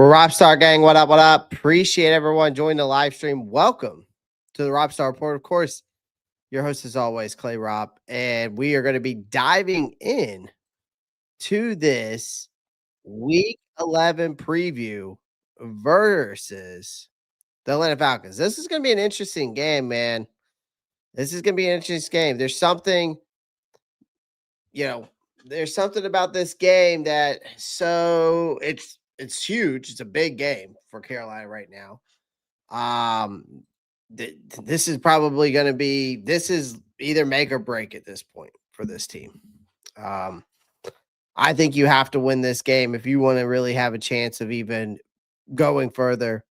Robstar gang, what up? What up? Appreciate everyone joining the live stream. Welcome to the Robstar Report. Of course, your host is always Clay Rob, and we are going to be diving in to this Week 11 preview versus the Atlanta Falcons. This is going to be an interesting game, man. This is going to be an interesting game. There's something about this game that it's huge. It's a big game for Carolina right now. This is probably going to be either make or break at this point for this team. I think you have to win this game if you want to really have a chance of even going further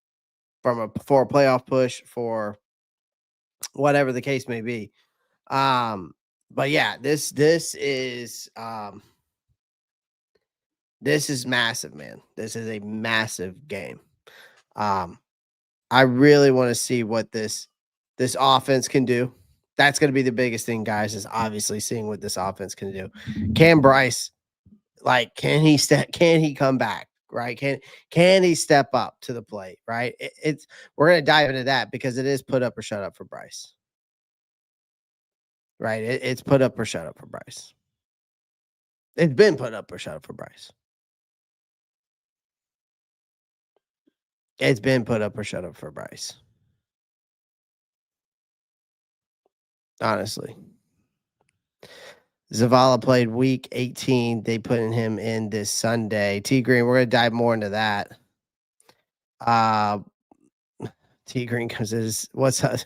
for a playoff push, for whatever the case may be. But yeah, this is massive, man. This is a massive game. I really want to see what this offense can do. That's going to be the biggest thing, guys, is obviously seeing what this offense can do. Can Bryce, can he come back, right? Can he step up to the plate, right? We're going to dive into that because it is put up or shut up for Bryce. Right? It's put up or shut up for Bryce. It's been put up or shut up for Bryce. It's been put up or shut up for Bryce. Honestly. Zavala played week 18. They put him in this Sunday. T Green, we're going to dive more into that. T Green comes in. What's up?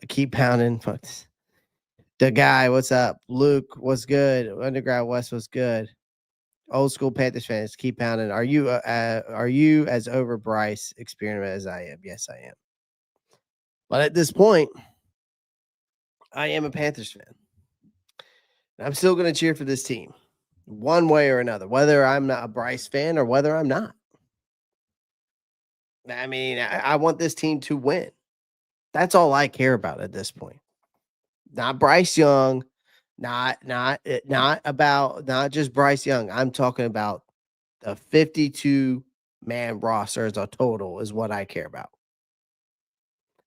Keep pounding. The guy, what's up? Luke, what's good? Undergrad West, what's good? Old school Panthers fans, keep pounding. Are you as over Bryce experiment as I am? Yes, I am. But at this point, I am a Panthers fan. I'm still going to cheer for this team one way or another, whether I'm not a Bryce fan or whether I'm not. I mean, I want this team to win. That's all I care about at this point. Not Bryce Young, not just Bryce Young. I'm talking about the 52-man roster as a total is what I care about.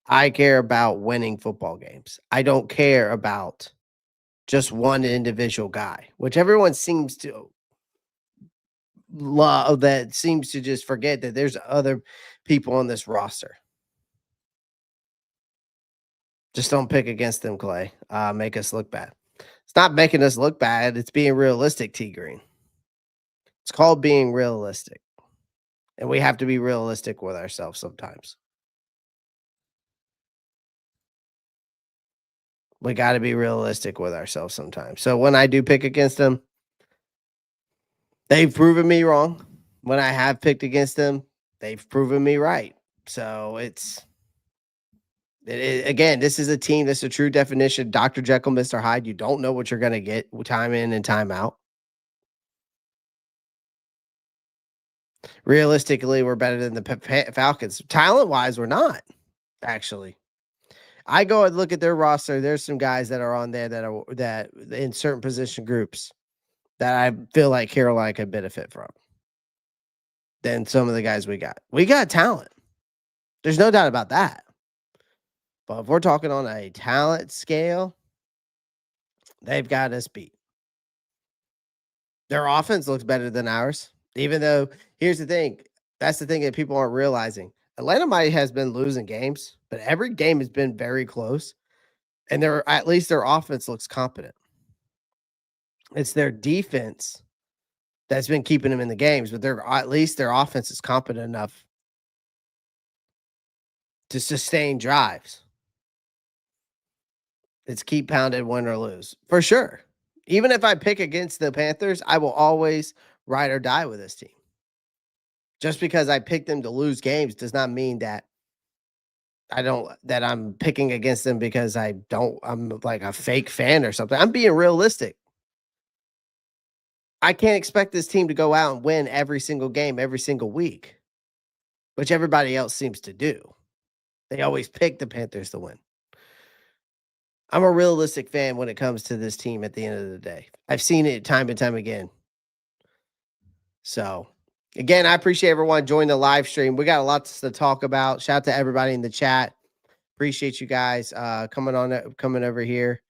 I care about winning football games. I don't care about just one individual guy, which everyone seems to love, that seems to just forget that there's other people on this roster. Just don't pick against them, Clay. Make us look bad. It's not making us look bad. It's being realistic, T Green. It's called being realistic. And we have to be realistic with ourselves sometimes. We got to be realistic with ourselves sometimes. So when I do pick against them, they've proven me wrong. When I have picked against them, they've proven me right. So again, this is a team that's a true definition. Dr. Jekyll, Mr. Hyde. You don't know what you're going to get time in and time out. Realistically, we're better than the Falcons. Talent-wise, we're not, actually. I go and look at their roster. There's some guys that are on there that in certain position groups that I feel like Carolina could benefit from than some of the guys we got. We got talent. There's no doubt about that. But if we're talking on a talent scale, they've got us beat. Their offense looks better than ours, even though here's the thing. That's the thing that people aren't realizing. Atlanta has been losing games, but every game has been very close. And at least their offense looks competent. It's their defense that's been keeping them in the games, but at least their offense is competent enough to sustain drives. It's keep pounded, win or lose. For sure. Even if I pick against the Panthers, I will always ride or die with this team. Just because I picked them to lose games does not mean that I'm picking against them because I'm like a fake fan or something. I'm being realistic. I can't expect this team to go out and win every single game, every single week, which everybody else seems to do. They always pick the Panthers to win. I'm a realistic fan when it comes to this team at the end of the day. I've seen it time and time again. So Again, I appreciate everyone joining the live stream. We got a lot to talk about. Shout out to everybody in the chat. Appreciate you guys coming over here,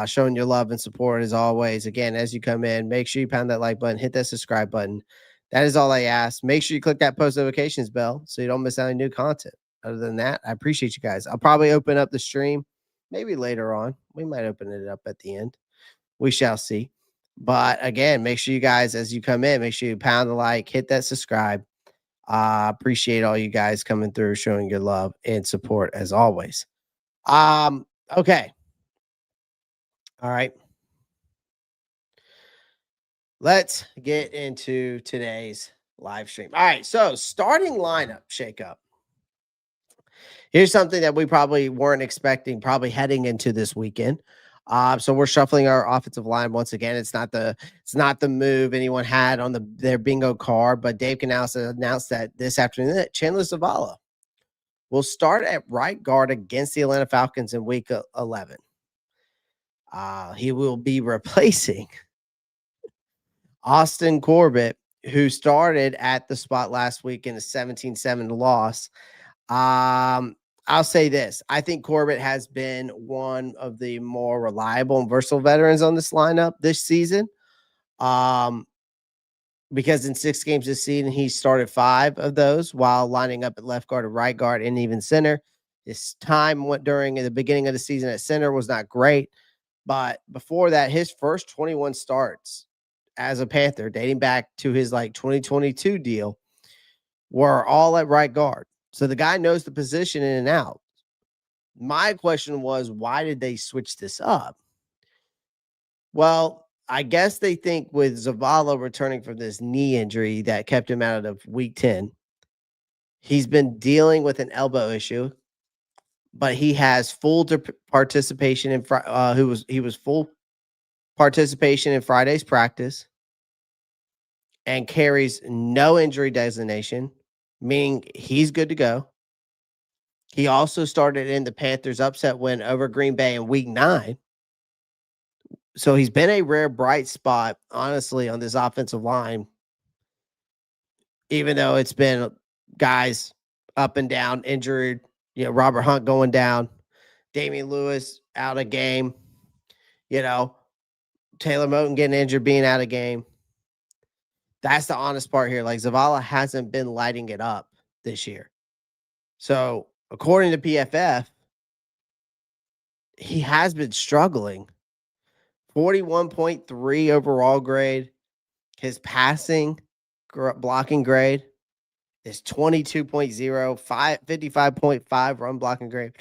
showing your love and support as always. Again, as you come in, make sure you pound that like button, hit that subscribe button. That is all I ask. Make sure you click that post notifications bell so you don't miss out on new content. Other than that, I appreciate you guys. I'll probably open up the stream maybe later on. We might open it up at the end. We shall see. But again, make sure you guys, as you come in, make sure you pound the like, hit that subscribe. Appreciate all you guys coming through, showing your love and support as always. Okay. All right. Let's get into today's live stream. All right. So, starting lineup shakeup. Here's something that we probably weren't expecting, probably heading into this weekend. So we're shuffling our offensive line once again. It's not the move anyone had on their bingo card, but Dave Canales announced that this afternoon that Chandler Zavala will start at right guard against the Atlanta Falcons in Week 11. He will be replacing Austin Corbett, who started at the spot last week in a 17-7 loss. I'll say this. I think Corbett has been one of the more reliable and versatile veterans on this lineup this season. Because in 6 games this season, he started 5 of those while lining up at left guard and right guard and even center. His time went during the beginning of the season at center was not great. But before that, his first 21 starts as a Panther, dating back to his 2022 deal, were all at right guard. So the guy knows the position in and out. My question was, why did they switch this up? Well, I guess they think with Zavala returning from this knee injury that kept him out of Week 10, he's been dealing with an elbow issue, but he has full participation in he was full participation in Friday's practice and carries no injury designation, meaning he's good to go. He also started in the Panthers' upset win over Green Bay in Week 9. So he's been a rare bright spot, honestly, on this offensive line, even though it's been guys up and down, injured, Robert Hunt going down, Damian Lewis out of game, Taylor Moton getting injured, being out of game. That's the honest part here. Zavala hasn't been lighting it up this year. So according to PFF, he has been struggling. 41.3 overall grade. His passing blocking grade is 22.0, 55.5 run blocking grade.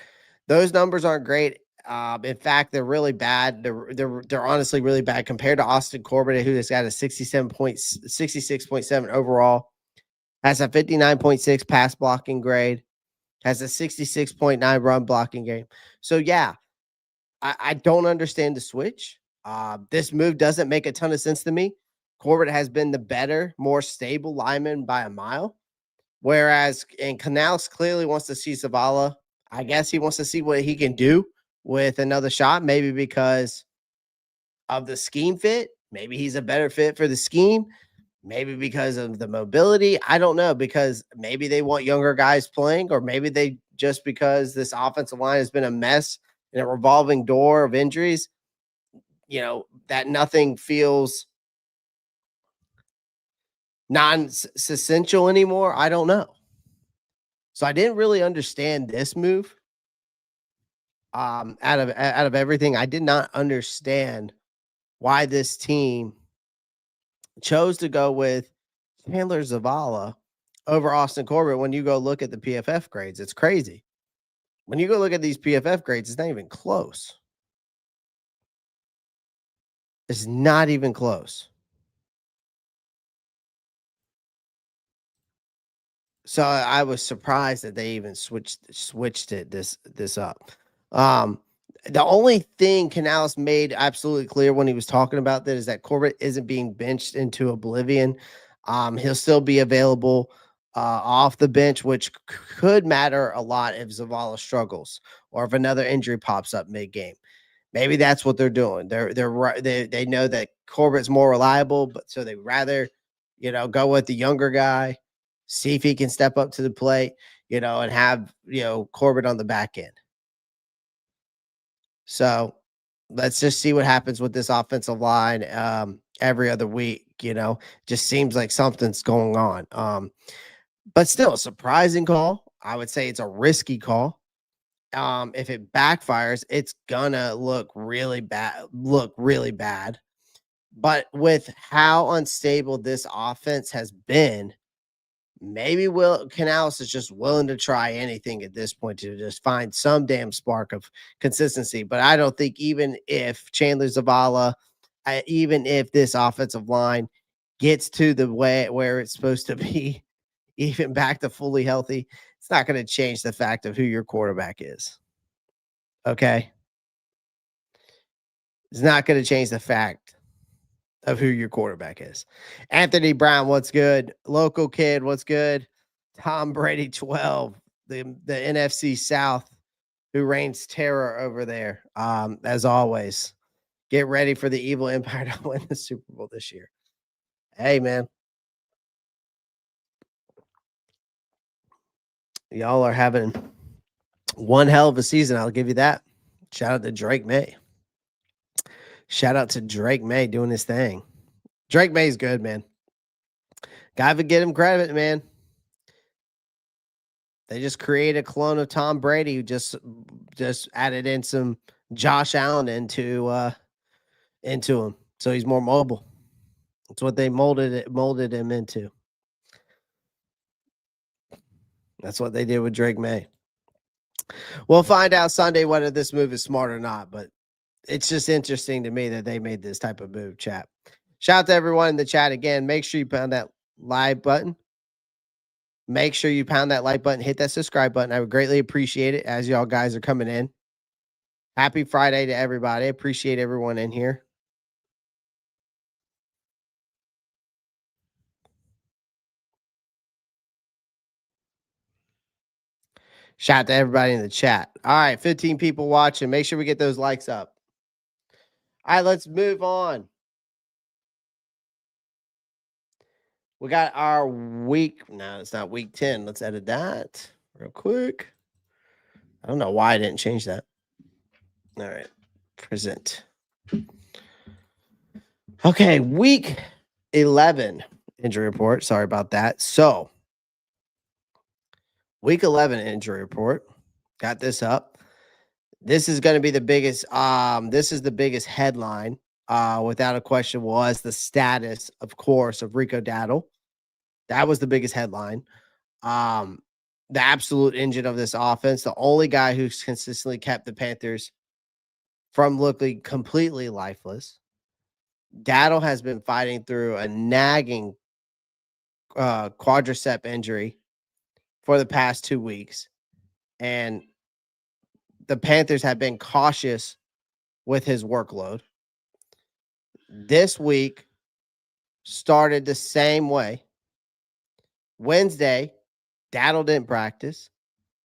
Those numbers aren't great. In fact, they're really bad. They're honestly really bad compared to Austin Corbett, who has got a 66.7 overall, has a 59.6 pass blocking grade, has a 66.9 run blocking grade. So yeah, I don't understand the switch. This move doesn't make a ton of sense to me. Corbett has been the better, more stable lineman by a mile. Whereas, and Canales clearly wants to see Zavala. I guess he wants to see what he can do with another shot, maybe because of the scheme fit. Maybe he's a better fit for the scheme. Maybe because of the mobility. I don't know, because maybe they want younger guys playing, or maybe they just because this offensive line has been a mess and a revolving door of injuries, that nothing feels non-essential anymore. I don't know. So I didn't really understand this move. Out of everything, I did not understand why this team chose to go with Chandler Zavala over Austin Corbett. When you go look at the PFF grades, it's crazy. When you go look at these PFF grades, it's not even close. It's not even close. So I was surprised that they even switched it this up. The only thing Canales made absolutely clear when he was talking about that is that Corbett isn't being benched into oblivion. He'll still be available off the bench, which could matter a lot if Zavala struggles or if another injury pops up mid-game. Maybe that's what they're doing. They know that Corbett's more reliable, but so they rather Go with the younger guy, see if he can step up to the plate, and have, Corbett on the back end. So let's just see what happens with this offensive line every other week. Just seems like something's going on. But still a surprising call. I would say it's a risky call. If it backfires, it's gonna look really bad. But with how unstable this offense has been, maybe Will Canales is just willing to try anything at this point to just find some damn spark of consistency. But I don't think even if Chandler Zavala, even if this offensive line gets to the way where it's supposed to be, even back to fully healthy, it's not going to change the fact of who your quarterback is. Okay. It's not going to change the fact of who your quarterback is. Anthony Brown, what's good? Local kid, what's good? Tom Brady 12, the NFC South, who reigns terror over there. As always, get ready for the evil empire to win the Super Bowl this year. Hey, man. Y'all are having one hell of a season. I'll give you that. Shout out to Drake May. Shout out to Drake May doing his thing. Drake May's good, man. Gotta give him credit, man. They just created a clone of Tom Brady who just added in some Josh Allen into him. So he's more mobile. That's what they molded him into. That's what they did with Drake May. We'll find out Sunday whether this move is smart or not, but it's just interesting to me that they made this type of move, chat. Shout out to everyone in the chat again. Make sure you pound that like button. Make sure you pound that like button, hit that subscribe button. I would greatly appreciate it as y'all guys are coming in. Happy Friday to everybody. Appreciate everyone in here. Shout out to everybody in the chat. All right, 15 people watching. Make sure we get those likes up. All right, let's move on. We got our week. No, it's not week 10. Let's edit that real quick. I don't know why I didn't change that. All right, present. Okay, week 11 injury report. Sorry about that. So, week 11 injury report. Got this up. This is going to be the biggest. This is the biggest headline. Without a question, was the status, of course, of Rico Dowdle. That was the biggest headline. The absolute engine of this offense, the only guy who's consistently kept the Panthers from looking completely lifeless. Dowdle has been fighting through a nagging quadricep injury for the past 2 weeks. And the Panthers have been cautious with his workload. This week started the same way. Wednesday, Dowdle didn't practice.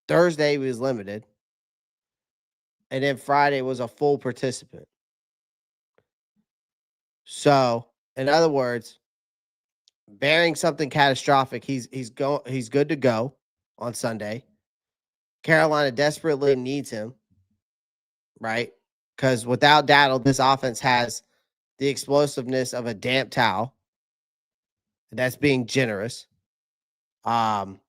Thursday, he was limited. And then Friday was a full participant. So, in other words, bearing something catastrophic, he's good to go on Sunday. Carolina desperately needs him, right? Because without Dowdle, this offense has the explosiveness of a damp towel. That's being generous. The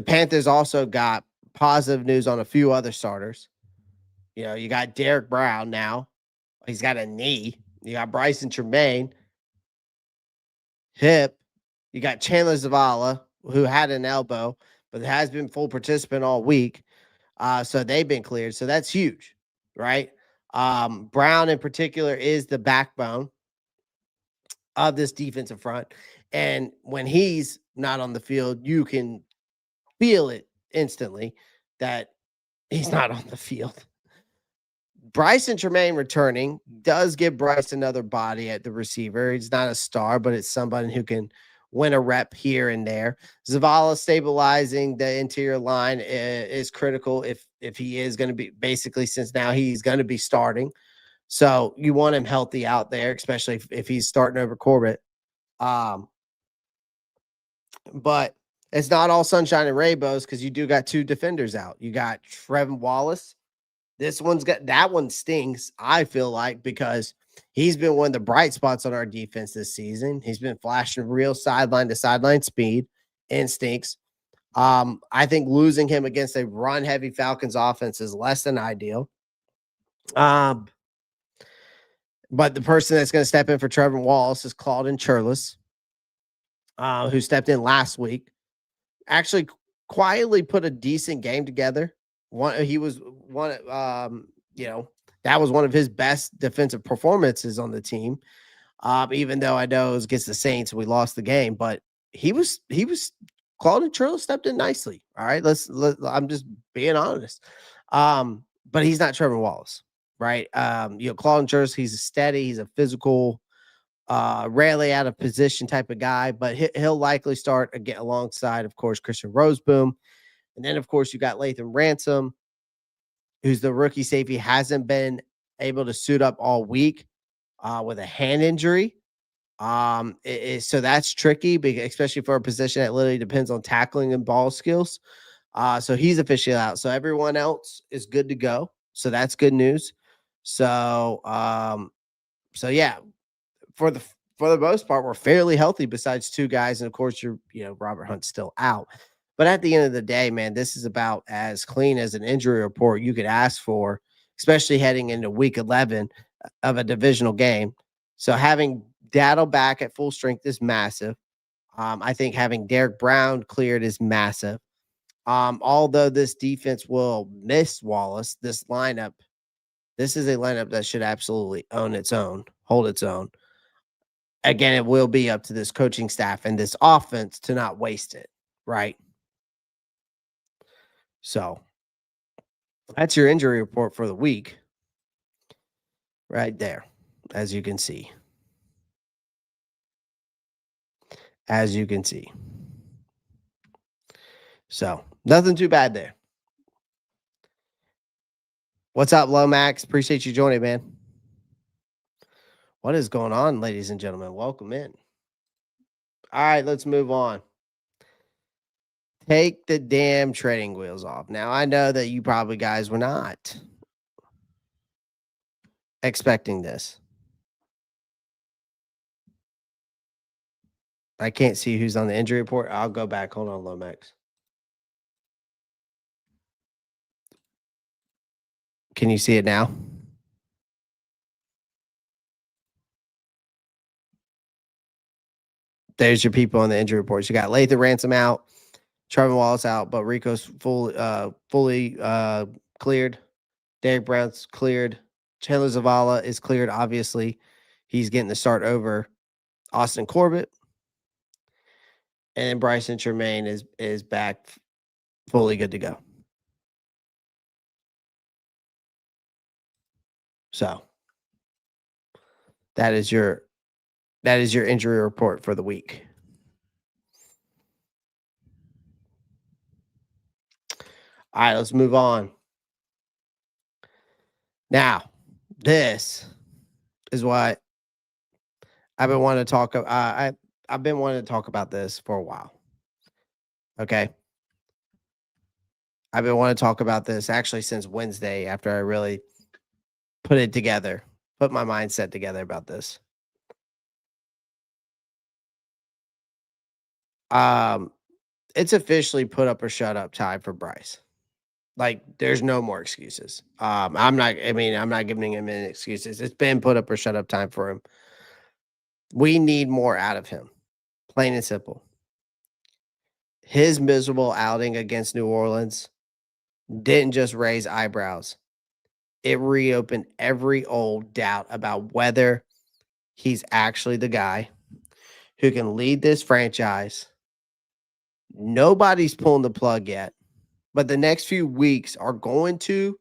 Panthers also got positive news on a few other starters. You got Derek Brown now. He's got a knee. You got Bryce and Tremaine. Hip. You got Chandler Zavala, who had an elbow, but has been full participant all week. So they've been cleared. So that's huge, right? Brown in particular is the backbone of this defensive front. And when he's not on the field, you can feel it instantly that he's not on the field. Bryce and Tremaine returning does give Bryce another body at the receiver. He's not a star, but it's somebody who can win a rep here and there. Zavala stabilizing the interior line is critical if he is going to be, basically, since now he's going to be starting. So you want him healthy out there, especially if he's starting over Corbett. Um, but it's not all sunshine and rainbows because you do got two defenders out. You got Tre'von Wallace. That one stings, I feel like, because he's been one of the bright spots on our defense this season. He's been flashing real sideline to sideline speed, instincts. I think losing him against a run heavy Falcons offense is less than ideal. But the person that's going to step in for Tre'von Wallace is Claudin Churlis, who stepped in last week. Actually, quietly put a decent game together. He was one. That was one of his best defensive performances on the team. Even though I know it was against the Saints, we lost the game, but he was Claudin Churlis stepped in nicely. All right, I'm just being honest. But he's not Tre'von Wallace, right? Claudin Churlis, he's a steady, he's a physical, rarely out of position type of guy, but he'll likely start again alongside, of course, Christian Roseboom. And then, of course, you got Lathan Ransom, who's the rookie safety, hasn't been able to suit up all week with a hand injury. So that's tricky, especially for a position that literally depends on tackling and ball skills. So he's officially out. So everyone else is good to go. So that's good news. So yeah, for the most part, we're fairly healthy besides two guys. And of course, Robert Hunt's still out. But at the end of the day, man, this is about as clean as an injury report you could ask for, especially heading into week 11 of a divisional game. So having Dowdle back at full strength is massive. I think having Derek Brown cleared is massive. Although this defense will miss Wallace, this is a lineup that should absolutely hold its own. Again, it will be up to this coaching staff and this offense to not waste it, right? So that's your injury report for the week right there, as you can see. So nothing too bad there. What's up, Lomax? Appreciate you joining, man. What is going on, ladies and gentlemen? Welcome in. All right, let's move on. Take the damn training wheels off. Now, I know that you probably guys were not expecting this. I can't see who's on the injury report. I'll go back. Hold on, Lomax. Can you see it now? There's your people on the injury reports. You got Lathan Ransom out, Tre'von Wallace out, but Rico's fully cleared. Derek Brown's cleared. Chandler Zavala is cleared. Obviously, he's getting the start over Austin Corbett. And then Bryson Tremaine is back fully good to go. So that is your injury report for the week. All right, let's move on. Now, this is what I've been wanting to talk about. I've been wanting to talk about this for a while. Okay. I've been wanting to talk about this actually since Wednesday after I really put my mindset together about this. It's officially put up or shut up time for Bryce. Like, there's no more excuses. I'm not giving him any excuses. It's been put up or shut up time for him. We need more out of him. Plain and simple. His miserable outing against New Orleans didn't just raise eyebrows. It reopened every old doubt about whether he's actually the guy who can lead this franchise. Nobody's pulling the plug yet, but the next few weeks are going to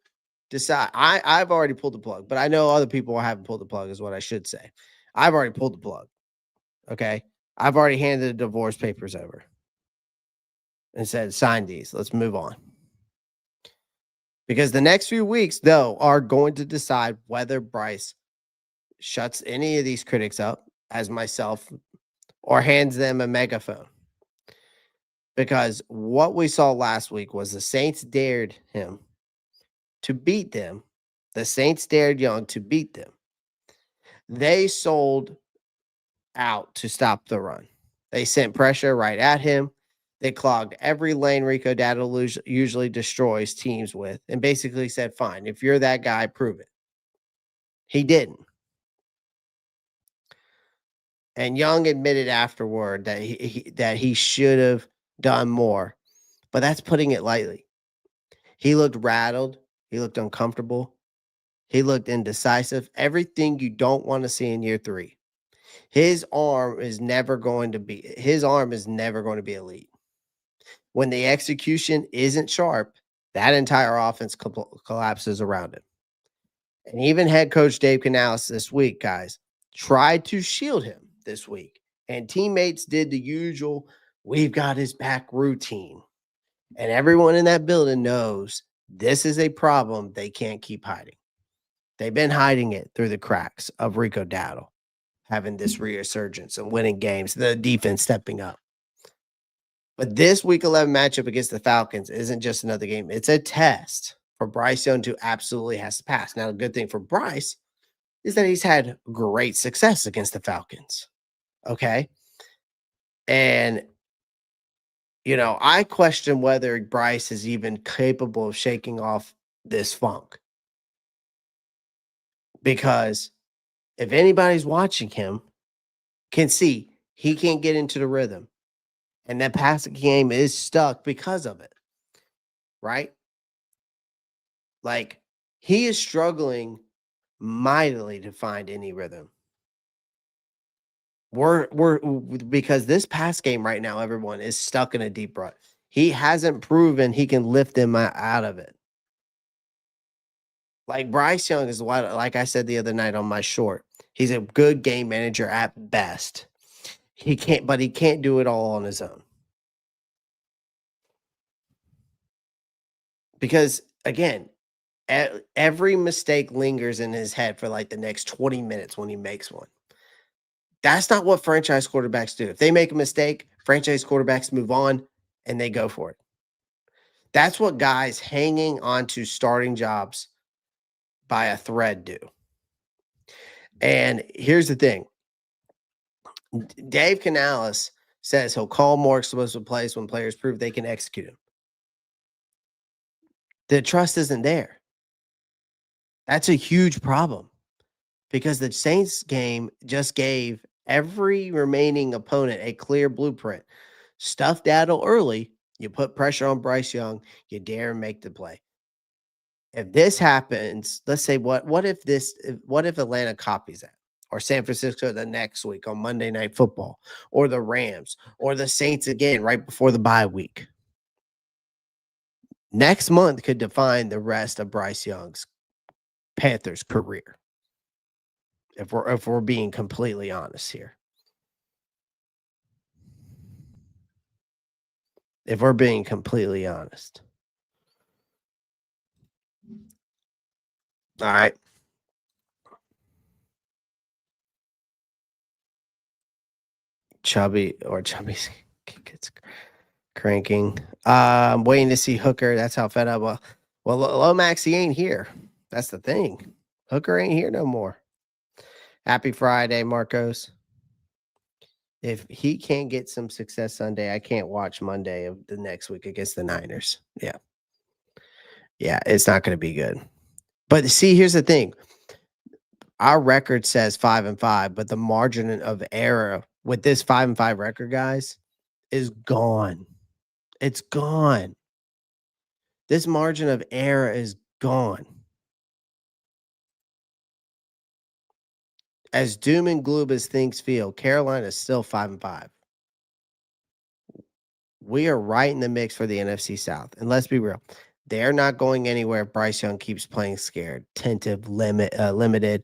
decide. I've already pulled the plug, but I know other people haven't pulled the plug is what I should say. I've already pulled the plug. Okay. I've already handed the divorce papers over and said, sign these. Let's move on. Because the next few weeks, though, are going to decide whether Bryce shuts any of these critics up, as myself, or hands them a megaphone. Because what we saw last week was the Saints dared him to beat them. The Saints dared Young to beat them. They sold out to stop the run. They sent pressure right at him. They clogged every lane Rico Dowdle usually destroys teams with and basically said, fine, if you're that guy, prove it. He didn't. And Young admitted afterward that he should have done more, but that's putting it lightly. He looked rattled. He looked uncomfortable. He looked indecisive. Everything you don't want to see in year 3. His arm is never going to be elite. When the execution isn't sharp, that entire offense collapses around him. And even head coach Dave Canales this week, guys, tried to shield him this week. And teammates did the usual, we've got his back routine. And everyone in that building knows this is a problem they can't keep hiding. They've been hiding it through the cracks of Rico Dowdle having this resurgence and winning games, the defense stepping up. But this Week 11 matchup against the Falcons isn't just another game. It's a test for Bryce Young to absolutely has to pass. Now, the good thing for Bryce is that he's had great success against the Falcons. Okay? And, I question whether Bryce is even capable of shaking off this funk. Because if anybody's watching him, can see he can't get into the rhythm. And that passing game is stuck because of it. Right? Like, he is struggling mightily to find any rhythm. We're because this pass game right now, everyone is stuck in a deep rut. He hasn't proven he can lift them out of it. Like Bryce Young is like I said the other night on my short. He's a good game manager at best. He can't do it all on his own. Because again, every mistake lingers in his head for like the next 20 minutes when he makes one. That's not what franchise quarterbacks do. If they make a mistake, franchise quarterbacks move on and they go for it. That's what guys hanging on to starting jobs by a thread do. And here's the thing. Dave Canales says he'll call more explosive plays when players prove they can execute them. The trust isn't there. That's a huge problem because the Saints game just gave every remaining opponent a clear blueprint. Stuff Dowdle early, you put pressure on Bryce Young, you dare make the play. If this happens, let's say what if Atlanta copies that, or San Francisco the next week on Monday Night Football, or the Rams, or the Saints again right before the bye week. Next month could define the rest of Bryce Young's Panthers career. If we're being completely honest here. If we're being completely honest. All right. Chubby's gets cranking. I'm waiting to see Hooker. That's how fed up. Well, Lomax, he ain't here. That's the thing. Hooker ain't here no more. Happy Friday, Marcos. If he can't get some success Sunday, I can't watch Monday of the next week against the Niners. Yeah. Yeah, it's not going to be good. But see, here's the thing. Our record says 5-5, but the margin of error with this 5-5 record, guys, is gone. It's gone. This margin of error is gone. As doom and gloom as things feel, Carolina is still 5-5. We are right in the mix for the NFC South. And let's be real. They're not going anywhere if Bryce Young keeps playing scared, tentative, limited.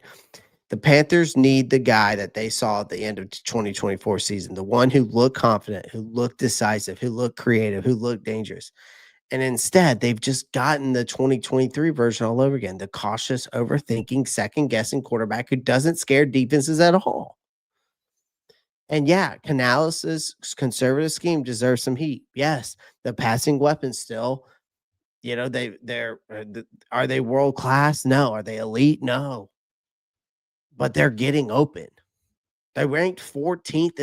The Panthers need the guy that they saw at the end of the 2024 season, the one who looked confident, who looked decisive, who looked creative, who looked dangerous. And instead, they've just gotten the 2023 version all over again, the cautious, overthinking, second-guessing quarterback who doesn't scare defenses at all. And yeah, Canales' conservative scheme deserves some heat. Yes, the passing weapons still, are they world class? No. Are they elite? No. But they're getting open. They rank 14th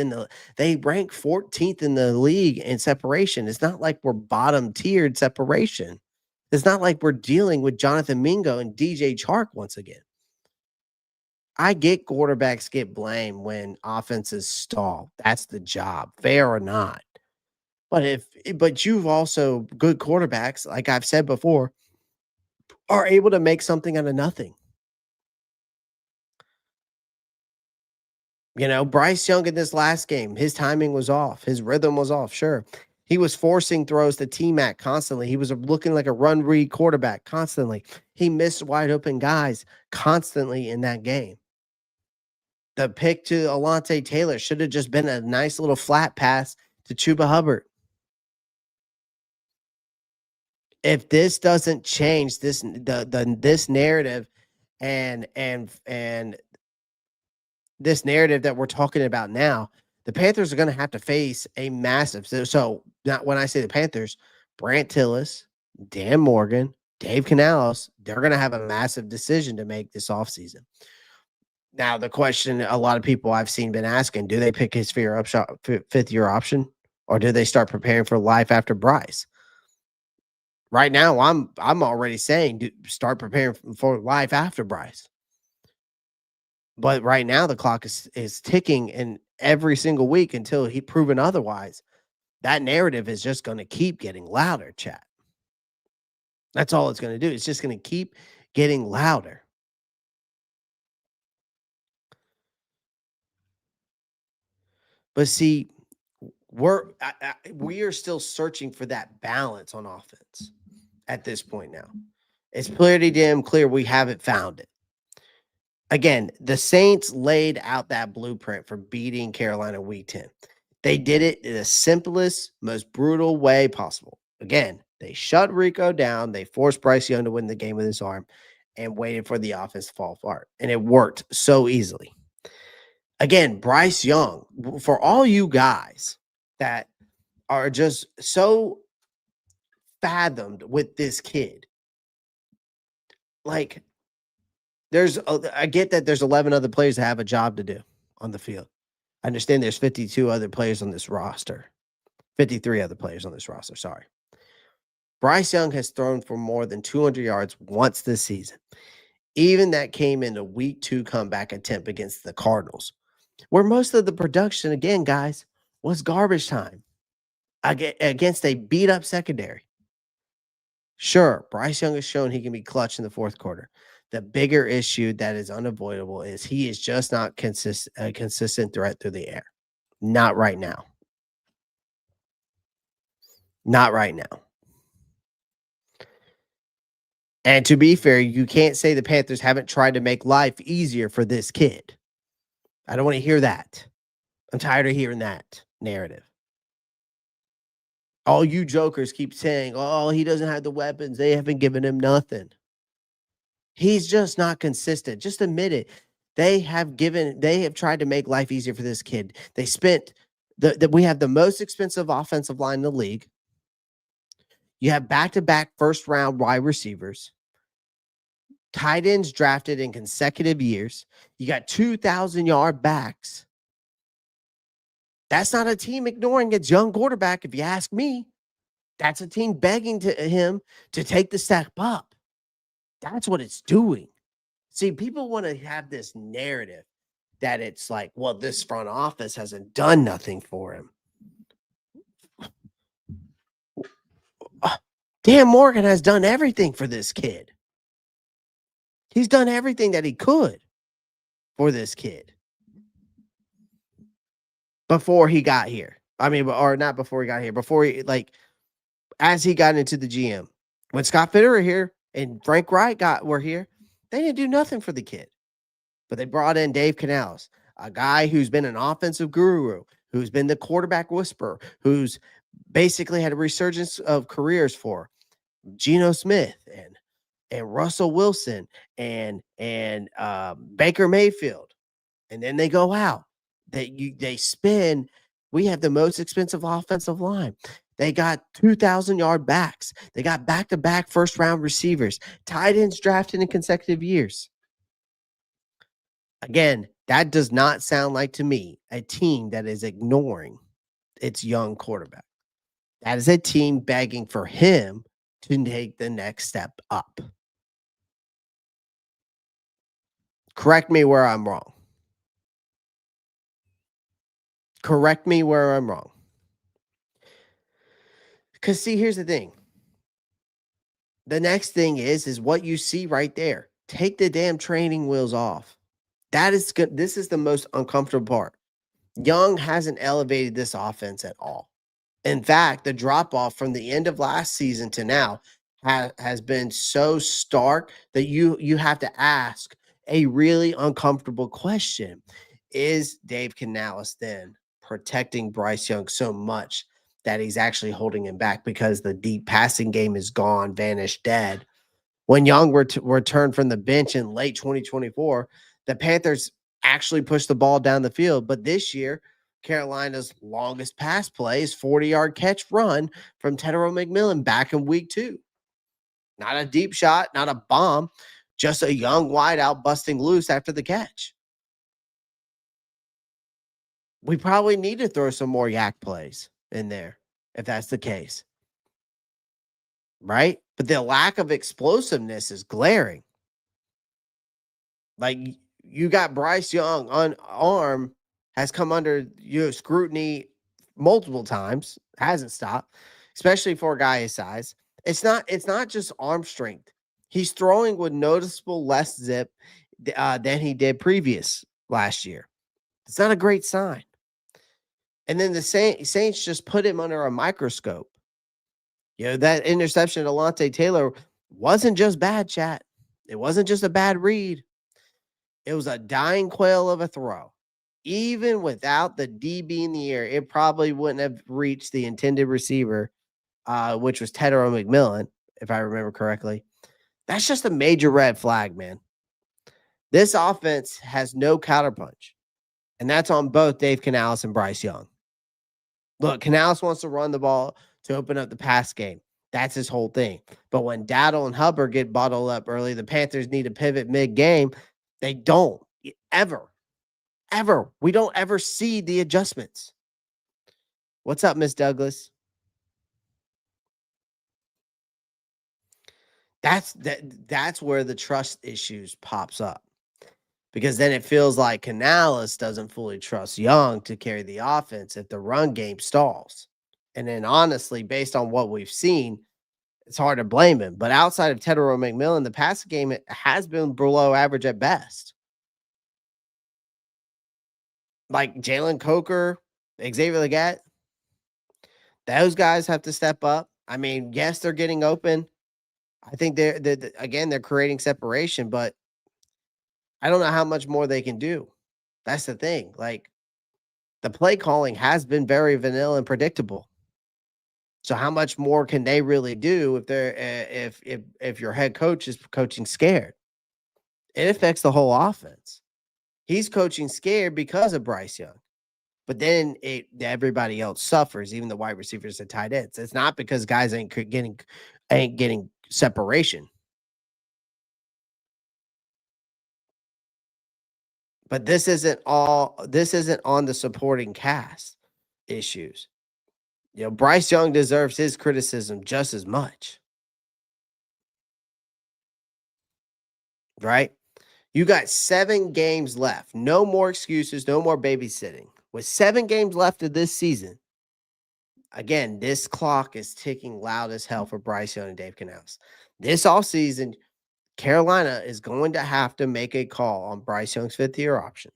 in the league in separation. It's not like we're bottom tiered separation. It's not like we're dealing with Jonathan Mingo and DJ Chark once again. I get quarterbacks get blamed when offenses stall. That's the job, fair or not. But you've also good quarterbacks, like I've said before, are able to make something out of nothing. Bryce Young in this last game, his timing was off. His rhythm was off. Sure. He was forcing throws to T-Mac constantly. He was looking like a run read quarterback constantly. He missed wide open guys constantly in that game. The pick to Alontae Taylor should have just been a nice little flat pass to Chuba Hubbard. If this doesn't change this narrative and this narrative that we're talking about now, the Panthers are going to have to face a massive. So not when I say the Panthers, Brant Tillis, Dan Morgan, Dave Canales, they're going to have a massive decision to make this offseason. Now, the question a lot of people I've seen been asking, do they pick his fifth year option, or do they start preparing for life after Bryce? Right now, I'm already saying start preparing for life after Bryce. But right now, the clock is ticking, and every single week until he proven otherwise, that narrative is just going to keep getting louder, chat. That's all it's going to do. It's just going to keep getting louder. But see, we are still searching for that balance on offense at this point now. It's pretty damn clear we haven't found it. Again, the Saints laid out that blueprint for beating Carolina week 10. They did it in the simplest, most brutal way possible. Again, they shut Rico down. They forced Bryce Young to win the game with his arm and waited for the offense to fall apart. And it worked so easily. Again, Bryce Young, for all you guys that are just so fathomed with this kid, like, I get that there's 11 other players that have a job to do on the field. I understand there's 52 other players on this roster. 53 other players on this roster, sorry. Bryce Young has thrown for more than 200 yards once this season. Even that came in a week 2 comeback attempt against the Cardinals, where most of the production, again, guys, was garbage time against a beat-up secondary. Sure, Bryce Young has shown he can be clutch in the fourth quarter. The bigger issue that is unavoidable is he is just not a consistent threat through the air. Not right now. Not right now. And to be fair, you can't say the Panthers haven't tried to make life easier for this kid. I don't want to hear that. I'm tired of hearing that narrative. All you jokers keep saying, oh, he doesn't have the weapons. They haven't given him nothing. He's just not consistent. Just admit it. They have tried to make life easier for this kid. They spent we have the most expensive offensive line in the league. You have back-to-back first-round wide receivers. Tight ends drafted in consecutive years. You got 2,000-yard backs. That's not a team ignoring its young quarterback, if you ask me. That's a team begging him to take the step up. That's what it's doing. See, people want to have this narrative that it's like, well, this front office hasn't done nothing for him. Dan Morgan has done everything for this kid. He's done everything that he could for this kid before he got here. I mean, or not before he got here, as he got into the GM. When Scott Fitterer here and Frank Wright were here, they didn't do nothing for the kid. But they brought in Dave Canales, a guy who's been an offensive guru, who's been the quarterback whisperer, who's basically had a resurgence of careers for Geno Smith and Russell Wilson and Baker Mayfield. And then they go out. they spend. We have the most expensive offensive line. They got 2,000-yard backs. They got back-to-back first-round receivers, tight ends drafted in consecutive years. Again, that does not sound like to me a team that is ignoring its young quarterback. That is a team begging for him to take the next step up. Correct me where I'm wrong. Correct me where I'm wrong. Because see, here's the thing. The next thing is what you see right there. Take the damn training wheels off. That is good. This is the most uncomfortable part. Young hasn't elevated this offense at all. In fact, the drop off from the end of last season to now has been so stark that you have to ask a really uncomfortable question. Is Dave Canales then protecting Bryce Young so much that he's actually holding him back because the deep passing game is gone, vanished, dead? When Young returned from the bench in late 2024, the Panthers actually pushed the ball down the field. But this year, Carolina's longest pass play is 40-yard catch run from Tre'von McMillan back in week 2. Not a deep shot, not a bomb, just a young wideout busting loose after the catch. We probably need to throw some more yak plays in there if that's the case. Right? But the lack of explosiveness is glaring. Like, you got Bryce Young on arm has come under scrutiny multiple times, hasn't stopped, especially for a guy his size. It's not just arm strength. He's throwing with noticeable less zip than he did previous last year. It's not a great sign. And then the Saints just put him under a microscope. That interception to Alontae Taylor wasn't just bad, chat. It wasn't just a bad read. It was a dying quail of a throw. Even without the DB in the air, it probably wouldn't have reached the intended receiver, which was Tre'von McMillan, if I remember correctly. That's just a major red flag, man. This offense has no counterpunch, and that's on both Dave Canales and Bryce Young. Look, Canales wants to run the ball to open up the pass game. That's his whole thing. But when Dowdle and Hubbard get bottled up early, the Panthers need to pivot mid-game. They don't ever. We don't ever see the adjustments. What's up, Miss Douglas? That's where the trust issues pops up. Because then it feels like Canales doesn't fully trust Young to carry the offense if the run game stalls. And then honestly, based on what we've seen, it's hard to blame him. But outside of Tre'von McMillan, the passing game has been below average at best. Like Jalen Coker, Xavier Leggett, those guys have to step up. I mean, yes, they're getting open. I think they're creating separation, but I don't know how much more they can do. That's the thing. Like, the play calling has been very vanilla and predictable. So how much more can they really do if your head coach is coaching scared? It affects the whole offense. He's coaching scared because of Bryce Young. But then everybody else suffers, even the wide receivers and tight ends. It's not because guys ain't getting separation. But this isn't on the supporting cast issues. Bryce Young deserves his criticism just as much. Right? You got 7 games left. No more excuses, no more babysitting. With 7 games left of this season, again, this clock is ticking loud as hell for Bryce Young and Dave Canales. This offseason, Carolina is going to have to make a call on Bryce Young's 5th-year option.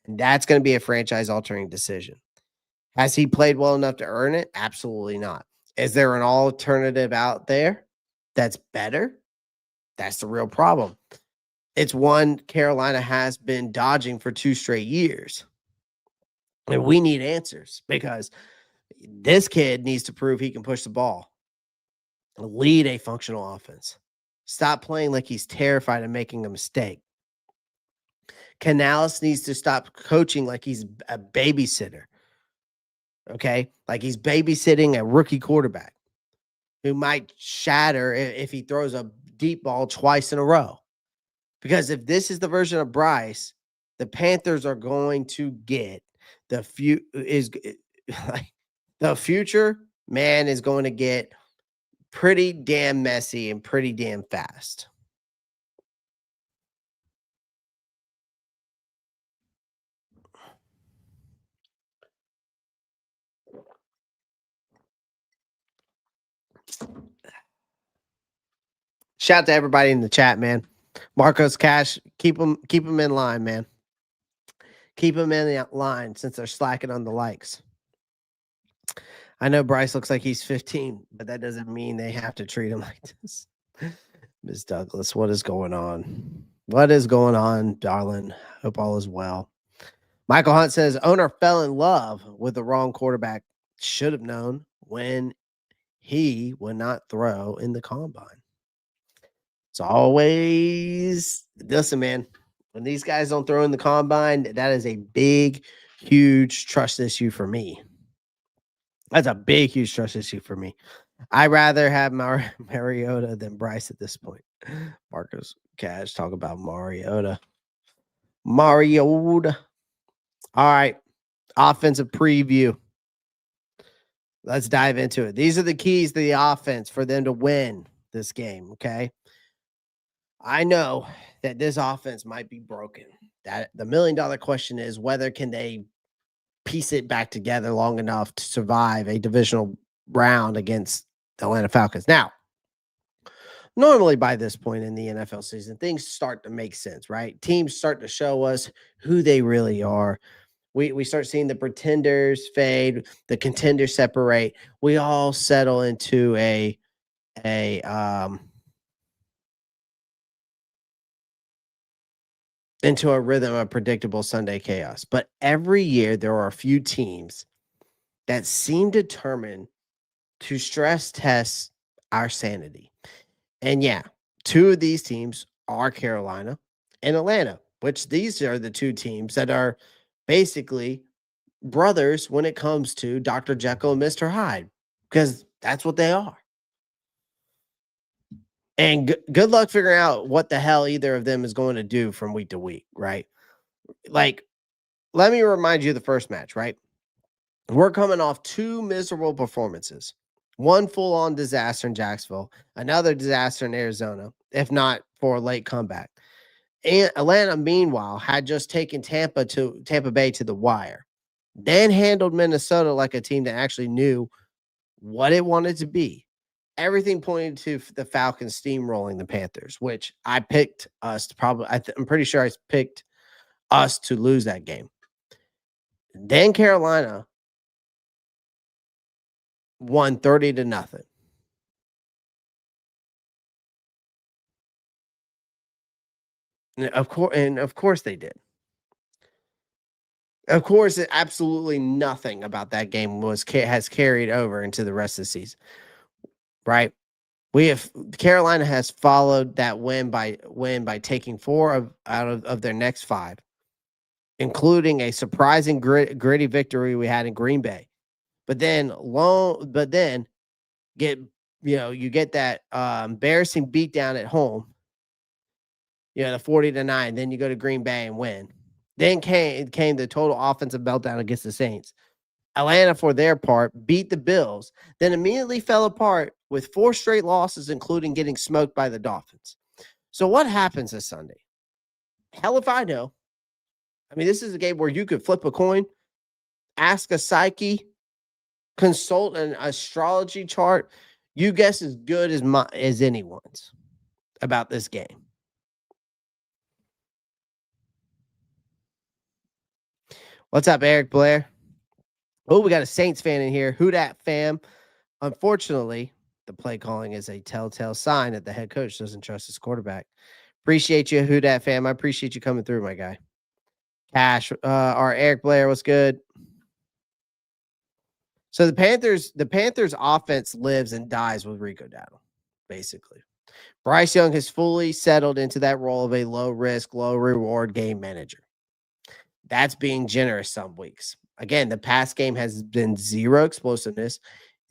And that's going to be a franchise-altering decision. Has he played well enough to earn it? Absolutely not. Is there an alternative out there that's better? That's the real problem. It's one Carolina has been dodging for 2 straight years. And we need answers because this kid needs to prove he can push the ball, lead a functional offense. Stop playing like he's terrified of making a mistake. Canales needs to stop coaching like he's a babysitter. Okay, like he's babysitting a rookie quarterback who might shatter if he throws a deep ball twice in a row. Because if this is the version of Bryce, the Panthers are going to get the like the future man is going to get pretty damn messy and pretty damn fast. Shout out to everybody in the chat, man. Marcos Cash, keep them in line, man. Keep them in the line since they're slacking on the likes. I know Bryce looks like he's 15, but that doesn't mean they have to treat him like this. Ms. Douglas, what is going on? What is going on, darling? Hope all is well. Michael Hunt says owner fell in love with the wrong quarterback. Should have known when he would not throw in the combine. It's always, listen, man, when these guys don't throw in the combine, that is a big, huge trust issue for me. That's a big, huge trust issue for me. I'd rather have Mariota than Bryce at this point. Marcus Cash talk about Mariota. All right. Offensive preview. Let's dive into it. These are the keys to the offense for them to win this game, okay? I know that this offense might be broken. That the $1 million question is whether can they piece it back together long enough to survive a divisional round against the Atlanta Falcons. Now, normally by this point in the NFL season, things start to make sense, right? Teams start to show us who they really are. We start seeing the pretenders fade, the contenders separate. We all settle into a rhythm of predictable Sunday chaos. But every year there are a few teams that seem determined to stress test our sanity. And yeah, two of these teams are Carolina and Atlanta, which these are the two teams that are basically brothers when it comes to Dr. Jekyll and Mr. Hyde, because that's what they are. And good luck figuring out what the hell either of them is going to do from week to week, right? Like, let me remind you of the first match, right? We're coming off two miserable performances. One full-on disaster in Jacksonville, another disaster in Arizona, if not for a late comeback. And Atlanta, meanwhile, had just taken Tampa Bay to the wire, then handled Minnesota like a team that actually knew what it wanted to be. Everything pointed to the Falcons steamrolling the Panthers, which I picked us to probably. I'm pretty sure I picked us to lose that game. Then Carolina won 30-0. And of course they did. Of course, absolutely nothing about that game has carried over into the rest of the season, right? Carolina has followed that win by taking 4 out of their next 5, including a surprising gritty victory we had in Green Bay. But then you get that embarrassing beatdown at home. The 40-9. Then you go to Green Bay and win. Then came the total offensive meltdown against the Saints. Atlanta, for their part, beat the Bills, then immediately fell apart with 4 straight losses, including getting smoked by the Dolphins. So what happens this Sunday? Hell if I know. I mean, this is a game where you could flip a coin, ask a psyche, consult an astrology chart. You guess as good as anyone's about this game. What's up, Eric Blair? Oh, we got a Saints fan in here. Who dat, fam? Unfortunately, the play calling is a telltale sign that the head coach doesn't trust his quarterback. Appreciate you, who dat, fam. I appreciate you coming through, my guy. Cash, or Eric Blair, what's good? So the Panthers offense lives and dies with Rico Dowdle, basically. Bryce Young has fully settled into that role of a low risk, low reward game manager. That's being generous some weeks. Again, the pass game has been zero explosiveness,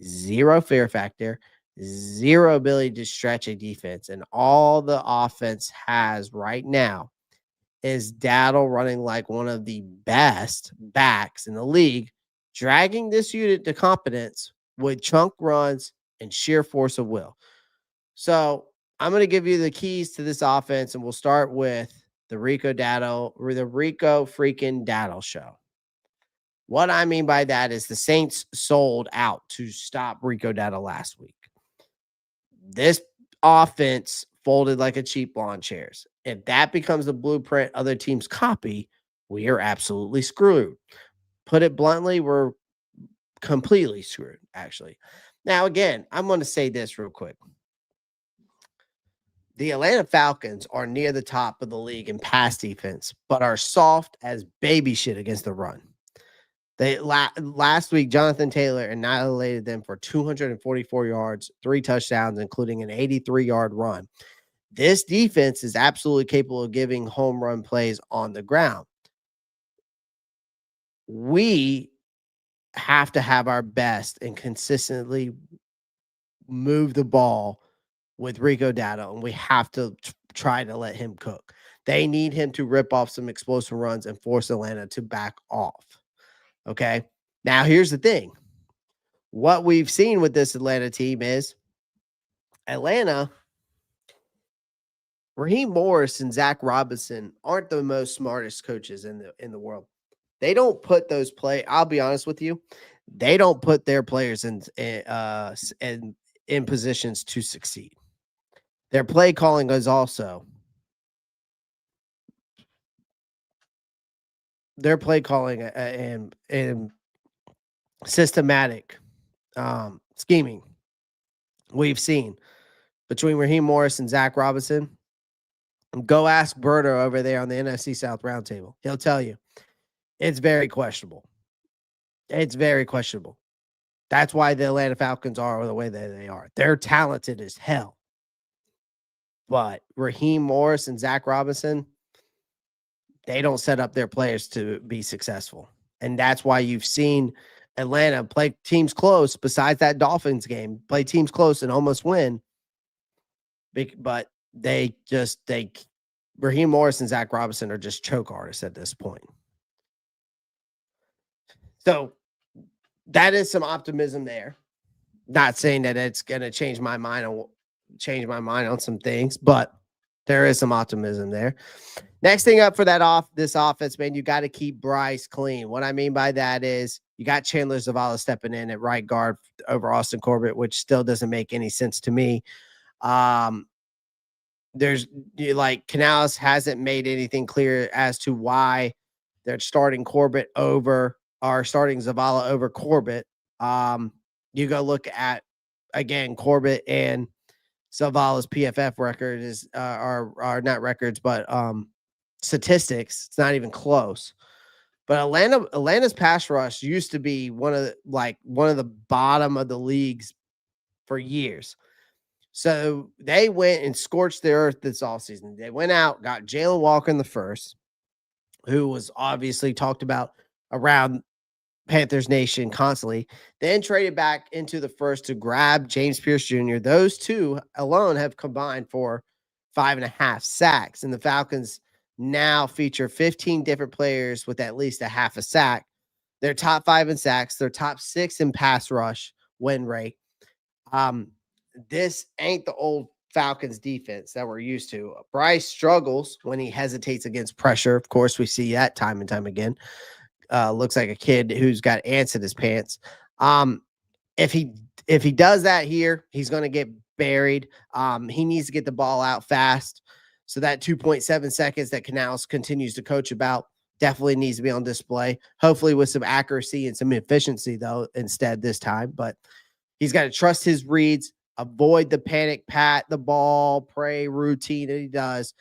zero fear factor, zero ability to stretch a defense. And all the offense has right now is Dowdle running like one of the best backs in the league, dragging this unit to competence with chunk runs and sheer force of will. So I'm going to give you the keys to this offense, and we'll start with the Rico Dowdle or the Rico freaking Dowdle show. What I mean by that is the Saints sold out to stop Rico Dowdle last week. This offense folded like a cheap lawn chairs. If that becomes the blueprint other teams copy, we are absolutely screwed. Put it bluntly, we're completely screwed, actually. Now, again, I'm going to say this real quick. The Atlanta Falcons are near the top of the league in pass defense, but are soft as baby shit against the run. They last week, Jonathan Taylor annihilated them for 244 yards, 3 touchdowns, including an 83-yard run. This defense is absolutely capable of giving home run plays on the ground. We have to have our best and consistently move the ball with Rico Dowdle, and we have to try to let him cook. They need him to rip off some explosive runs and force Atlanta to back off. Okay. Now, here's the thing. What we've seen with this Atlanta team is Atlanta, Raheem Morris and Zach Robinson aren't the most smartest coaches in the world. They don't put those I'll be honest with you. They don't put their players in positions to succeed. Their play calling is also their play calling and systematic scheming we've seen between Raheem Morris and Zach Robinson. Go ask Berto over there on the NFC South Roundtable. He'll tell you it's very questionable. It's very questionable. That's why the Atlanta Falcons are the way that they are. They're talented as hell. But Raheem Morris and Zach Robinson, they don't set up their players to be successful. And that's why you've seen Atlanta play teams close, besides that Dolphins game, play teams close and almost win. But Raheem Morris and Zach Robinson are just choke artists at this point. So that is some optimism there. Not saying that it's going to change my mind on some things, but there is some optimism there. Next thing up for this offense, man, you got to keep Bryce clean. What I mean by that is you got Chandler Zavala stepping in at right guard over Austin Corbett, which still doesn't make any sense to me. Canales hasn't made anything clear as to why they're starting Corbett over or starting Zavala over Corbett. You go look at, again, Corbett and Zavala's PFF record are not records, but statistics. It's not even close. But Atlanta's pass rush used to be one of the bottom of the leagues for years. So they went and scorched the earth this offseason. They went out, got Jalen Walker in the first, who was obviously talked about around Panthers Nation constantly, then traded back into the first to grab James Pierce Jr. Those two alone have combined for 5.5 sacks, and the Falcons now feature 15 different players with at least a half a sack. They're top 5 in sacks. They're top 6 in pass rush win rate. This ain't the old Falcons defense that we're used to. Bryce struggles when he hesitates against pressure. Of course, we see that time and time again. Looks like a kid who's got ants in his pants. If he does that here, he's going to get buried. He needs to get the ball out fast. So that 2.7 seconds that Canals continues to coach about definitely needs to be on display. Hopefully with some accuracy and some efficiency, though, instead this time. But he's got to trust his reads, avoid the panic, pat the ball, pray routine that he does.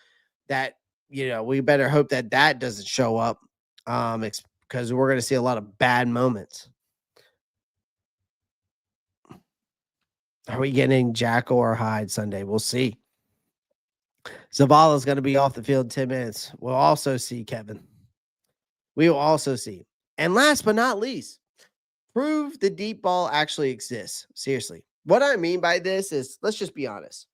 That, we better hope that doesn't show up. Because we're going to see a lot of bad moments. Are we getting Jackal or Hyde Sunday? We'll see. Zavala's going to be off the field in 10 minutes. We'll also see Kevin. we will also see. And last but not least, prove the deep ball actually exists. Seriously. What I mean by this is, let's just be honest.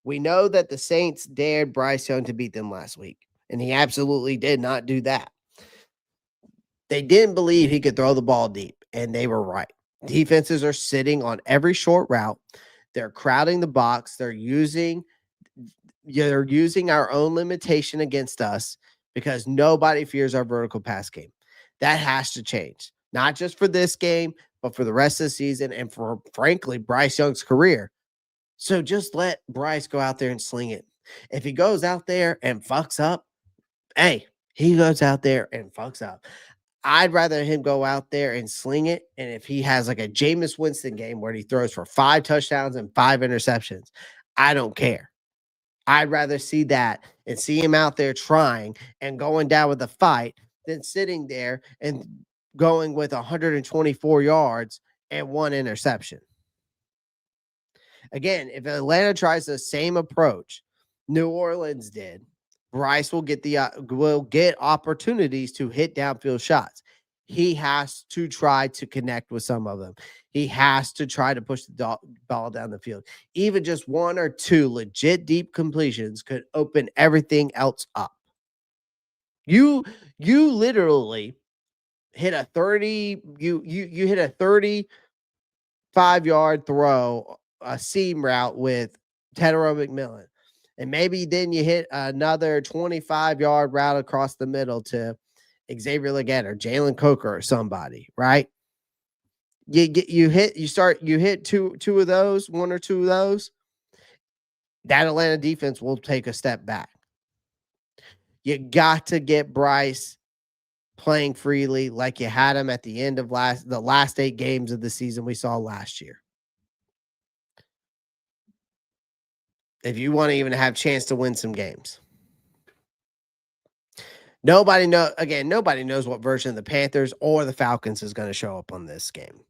We know that the Saints dared Bryce Young to beat them last week, and he absolutely did not do that. They didn't believe he could throw the ball deep, and they were right. Defenses are sitting on every short route. They're crowding the box. They're using our own limitation against us because nobody fears our vertical pass game. That has to change, not just for this game, but for the rest of the season and for, frankly, Bryce Young's career. So just let Bryce go out there and sling it. If he goes out there and fucks up, hey, he goes out there and fucks up. I'd rather him go out there and sling it. And if he has like a Jameis Winston game where he throws for 5 touchdowns and 5 interceptions, I don't care. I'd rather see that and see him out there trying and going down with a fight than sitting there and going with 124 yards and 1 interception. Again, if Atlanta tries the same approach New Orleans did, Bryce will get opportunities to hit downfield shots. He has to try to connect with some of them. He has to try to push the ball down the field. Even just 1 or 2 legit deep completions could open everything else up. You literally hit a 30 you hit a 35-yard throw, a seam route with Tedero McMillan. And maybe then you hit another 25-yard route across the middle to Xavier Legette or Jalen Coker or somebody, right? You hit two of those, 1 or 2 of those. That Atlanta defense will take a step back. You got to get Bryce playing freely like you had him at the end of the last 8 games of the season we saw last year. If you want to even have a chance to win some games. Nobody knows what version of the Panthers or the Falcons is going to show up on this game.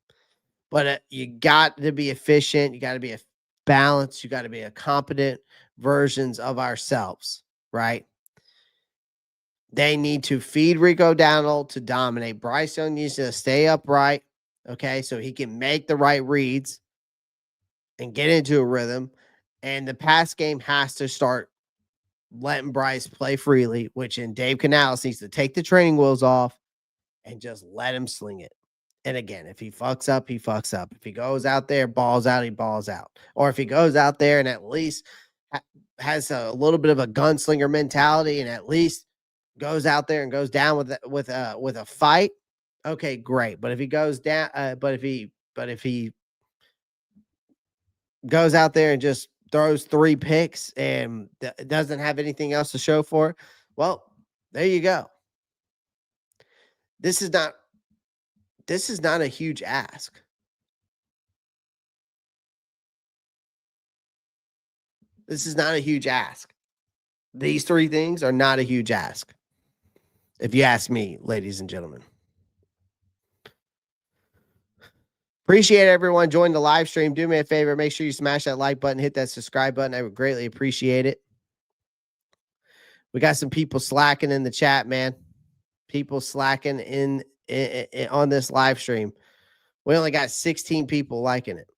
But you got to be efficient. You got to be a balanced. You got to be a competent versions of ourselves, right? They need to feed Rico Dowdle to dominate. Bryce Young needs to stay upright, okay, so he can make the right reads and get into a rhythm. And the pass game has to start letting Bryce play freely, which in Dave Canales needs to take the training wheels off and just let him sling it. And again, if he fucks up, he fucks up. If he goes out there, balls out, he balls out. Or if he goes out there and at least has a little bit of a gunslinger mentality and at least goes out there and goes down with a fight, okay, great. But if he goes down, but if he goes out there and just throws 3 picks and doesn't have anything else to show for it, well, there you go. This is not a huge ask. This is not a huge ask. These 3 things are not a huge ask, if you ask me, ladies and gentlemen. Appreciate everyone joining the live stream. Do me a favor. Make sure you smash that like button, hit that subscribe button. I would greatly appreciate it. We got some people slacking in the chat, man. People slacking in on this live stream. We only got 16 people liking it.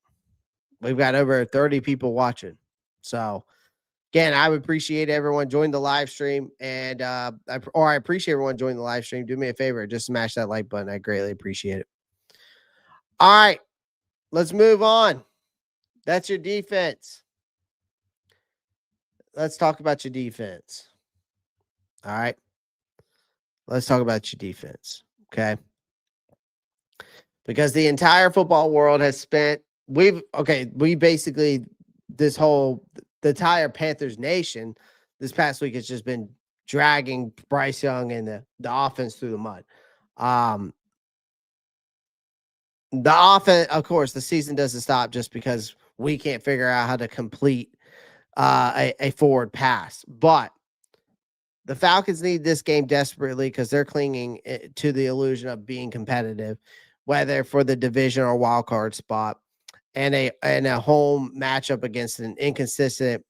We've got over 30 people watching. So, again, I would appreciate everyone joining the live stream. And I appreciate everyone joining the live stream. Do me a favor. Just smash that like button. I greatly appreciate it. All right, let's move on. That's your defense. Let's talk about your defense. All right. Let's talk about your defense. Okay. Because the entire football world has spent, the entire Panthers nation this past week has just been dragging Bryce Young and the offense through the mud. The offense, of course, the season doesn't stop just because we can't figure out how to complete a forward pass. But the Falcons need this game desperately because they're clinging to the illusion of being competitive, whether for the division or wild card spot, and a home matchup against an inconsistent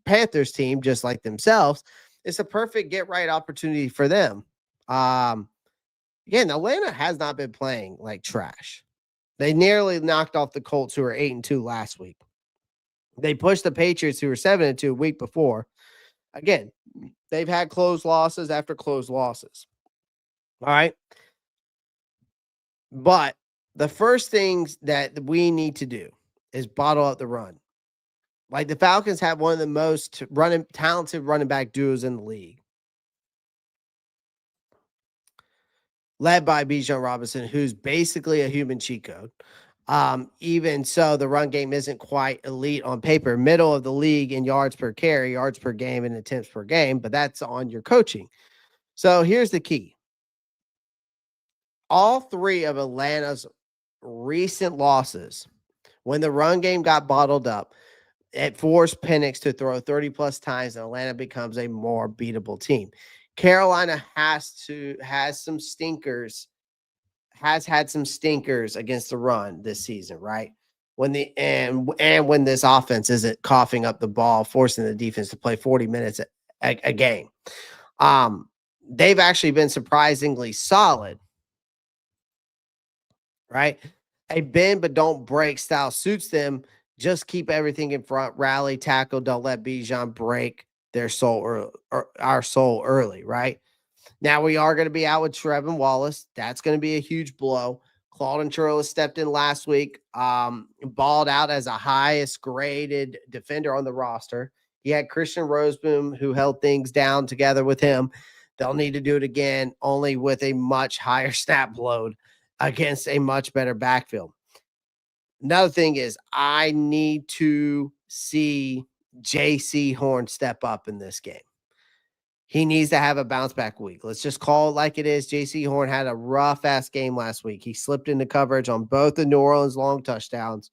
Panthers team, just like themselves. It's a perfect get right opportunity for them. Again, Atlanta has not been playing like trash. They nearly knocked off the Colts, who were 8-2 last week. They pushed the Patriots, who were 7-2 a week before. Again, they've had close losses after close losses. All right. But the first things that we need to do is bottle up the run. Like the Falcons have one of the most talented running back duos in the league, led by Bijan Robinson, who's basically a human cheat code. Even so, the run game isn't quite elite on paper, middle of the league in yards per carry, yards per game, and attempts per game, but that's on your coaching. So here's the key. All three of Atlanta's recent losses, when the run game got bottled up, it forced Penix to throw 30-plus times, and Atlanta becomes a more beatable team. Carolina has some stinkers, has had some stinkers against the run this season, right? When when this offense isn't coughing up the ball, forcing the defense to play 40 minutes a game. They've actually been surprisingly solid, right? A bend but don't break style suits them. Just keep everything in front, rally, tackle, don't let Bijan break their soul or our soul early, right? Now we are going to be out with Tre'von Wallace. That's going to be a huge blow. Claude Turles stepped in last week, balled out as a highest graded defender on the roster. He had Christian Roseboom, who held things down together with him. They'll need to do it again, only with a much higher snap load against a much better backfield. Another thing is I need to see J.C. Horn step up in this game. He needs to have a bounce back week. Let's just call it like it is. J.C. Horn had a rough ass game last week. He slipped into coverage on both the New Orleans long touchdowns.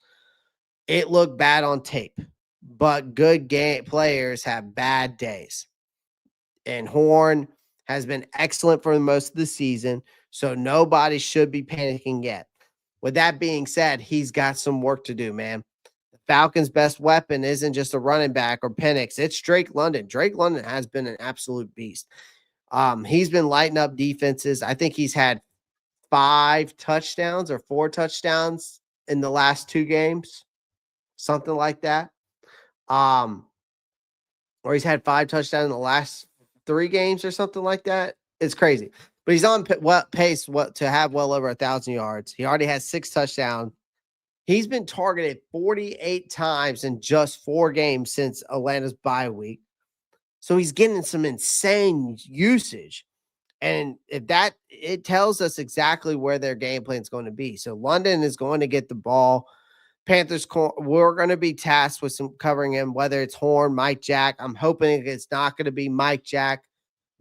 It looked bad on tape, but good game players have bad days. And Horn has been excellent for most of the season, so nobody should be panicking yet. With that being said, he's got some work to do, man. The Falcons' best weapon isn't just a running back or Penix. It's Drake London. Drake London has been an absolute beast. He's been lighting up defenses. I think he's had 5 touchdowns or 4 touchdowns in the last 2 games, something like that. Or he's had 5 touchdowns in the last 3 games or something like that. It's crazy. But he's on pace to have well over 1,000 yards. He already has 6 touchdowns. He's been targeted 48 times in just 4 games since Atlanta's bye week. So he's getting some insane usage. And it tells us exactly where their game plan is going to be. So London is going to get the ball. Panthers, we're going to be tasked with some covering him, whether it's Horn, Mike Jack. I'm hoping it's not going to be Mike Jack.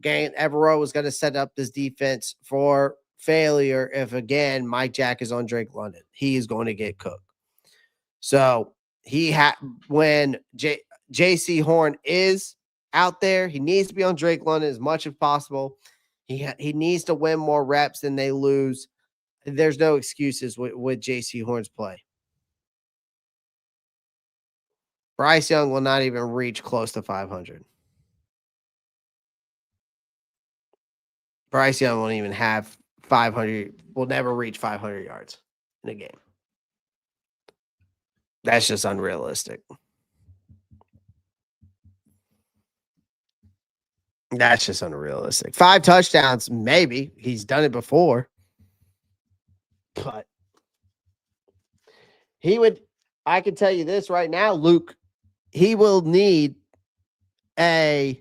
Again, Evero was going to set up this defense for failure if, again, Mike Jack is on Drake London. He is going to get cooked. So when J.C. Horn is out there, he needs to be on Drake London as much as possible. He needs to win more reps than they lose. There's no excuses with J.C. Horn's play. Bryce Young will not even reach close to 500. Bryce Young won't even have 500, will never reach 500 yards in a game. That's just unrealistic. That's just unrealistic. 5 touchdowns, maybe. He's done it before. But I can tell you this right now, Luke, he will need the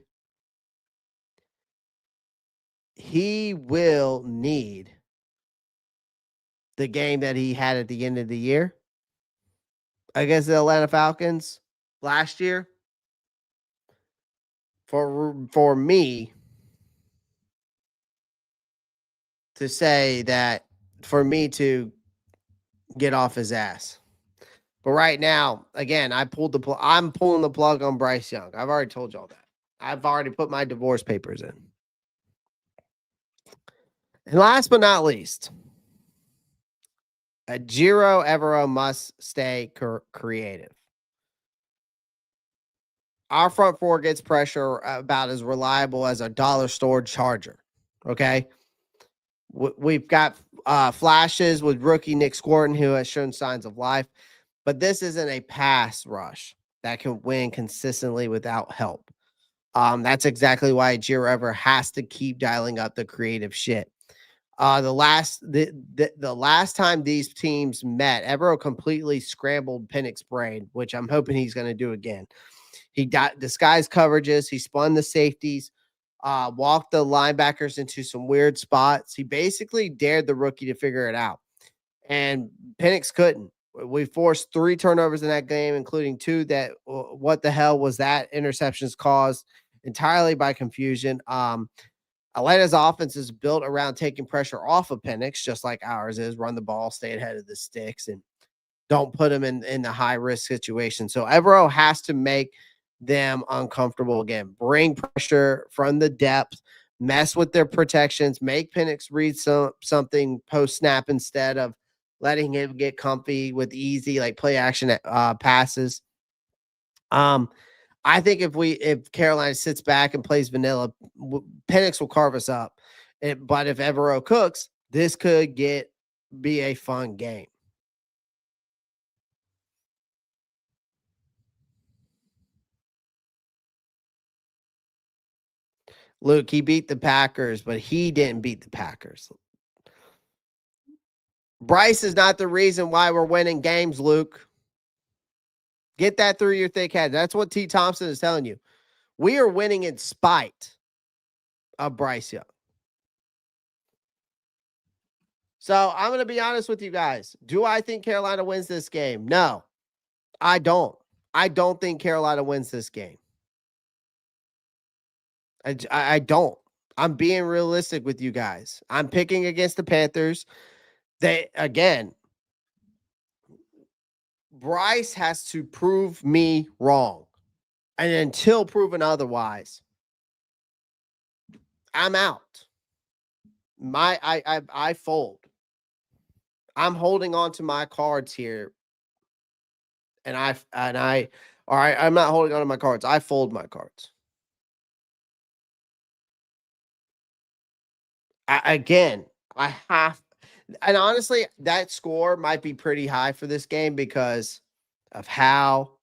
game that he had at the end of the year against the Atlanta Falcons last year for me to say that, for me to get off his ass. But right now, again, I'm pulling the plug on Bryce Young. I've already told y'all that. I've already put my divorce papers in. And last but not least, Jiro Evero must stay creative. Our front four gets pressure about as reliable as a dollar store charger. Okay. We've got flashes with rookie Nick Squirton, who has shown signs of life, but this isn't a pass rush that can win consistently without help. That's exactly why Giro Ever has to keep dialing up the creative shit. The last time these teams met, Evero completely scrambled Penix's brain, which I'm hoping he's going to do again. He disguised coverages. He spun the safeties, walked the linebackers into some weird spots. He basically dared the rookie to figure it out, and Penix couldn't. We forced 3 turnovers in that game, including 2 that what the hell was that? Interceptions caused entirely by confusion. Atlanta's offense is built around taking pressure off of Penix, just like ours is. Run the ball, stay ahead of the sticks, and don't put them in the high risk situation. So Evero has to make them uncomfortable again. Bring pressure from the depth, mess with their protections, make Penix read something post snap instead of letting him get comfy with easy like play action passes. I think if Carolina sits back and plays vanilla, Penix will carve us up. But if Evero cooks, this could be a fun game. Luke, he beat the Packers, but he didn't beat the Packers. Bryce is not the reason why we're winning games, Luke. Get that through your thick head. That's what T. Thompson is telling you. We are winning in spite of Bryce Young. So I'm going to be honest with you guys. Do I think Carolina wins this game? No, I don't. I don't think Carolina wins this game. I don't. I'm being realistic with you guys. I'm picking against the Panthers. Bryce has to prove me wrong. And until proven otherwise, I'm out. I fold. I'm holding on to my cards here. And all right, I'm not holding on to my cards. I fold my cards. I have, and honestly, that score might be pretty high for this game because of how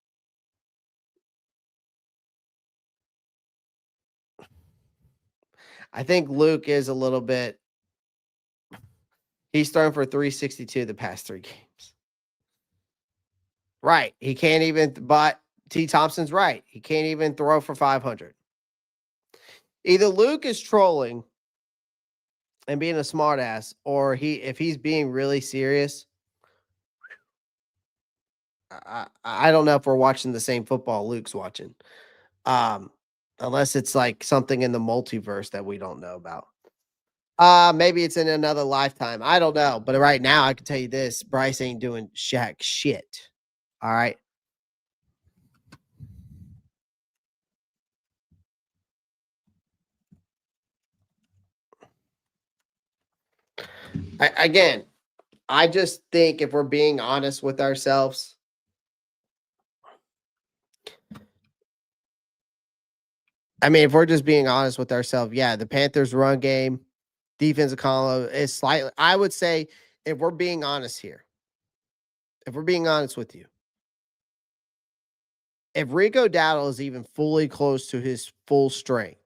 I think Luke is a little bit. He's thrown for 362 the past 3 games. Right. He can't even, but T. Thompson's right. He can't even throw for 500. Either Luke is trolling and being a smartass, or if he's being really serious, I don't know if we're watching the same football Luke's watching. Unless it's like something in the multiverse that we don't know about. Maybe it's in another lifetime. I don't know. But right now, I can tell you this: Bryce ain't doing Shaq shit. All right. Again, I just think if we're being honest with ourselves, I mean, if we're just being honest with ourselves, yeah, the Panthers' run game, defensive column is slightly. I would say, if we're being honest here, if we're being honest with you, if Rico Dowdle is even fully close to his full strength,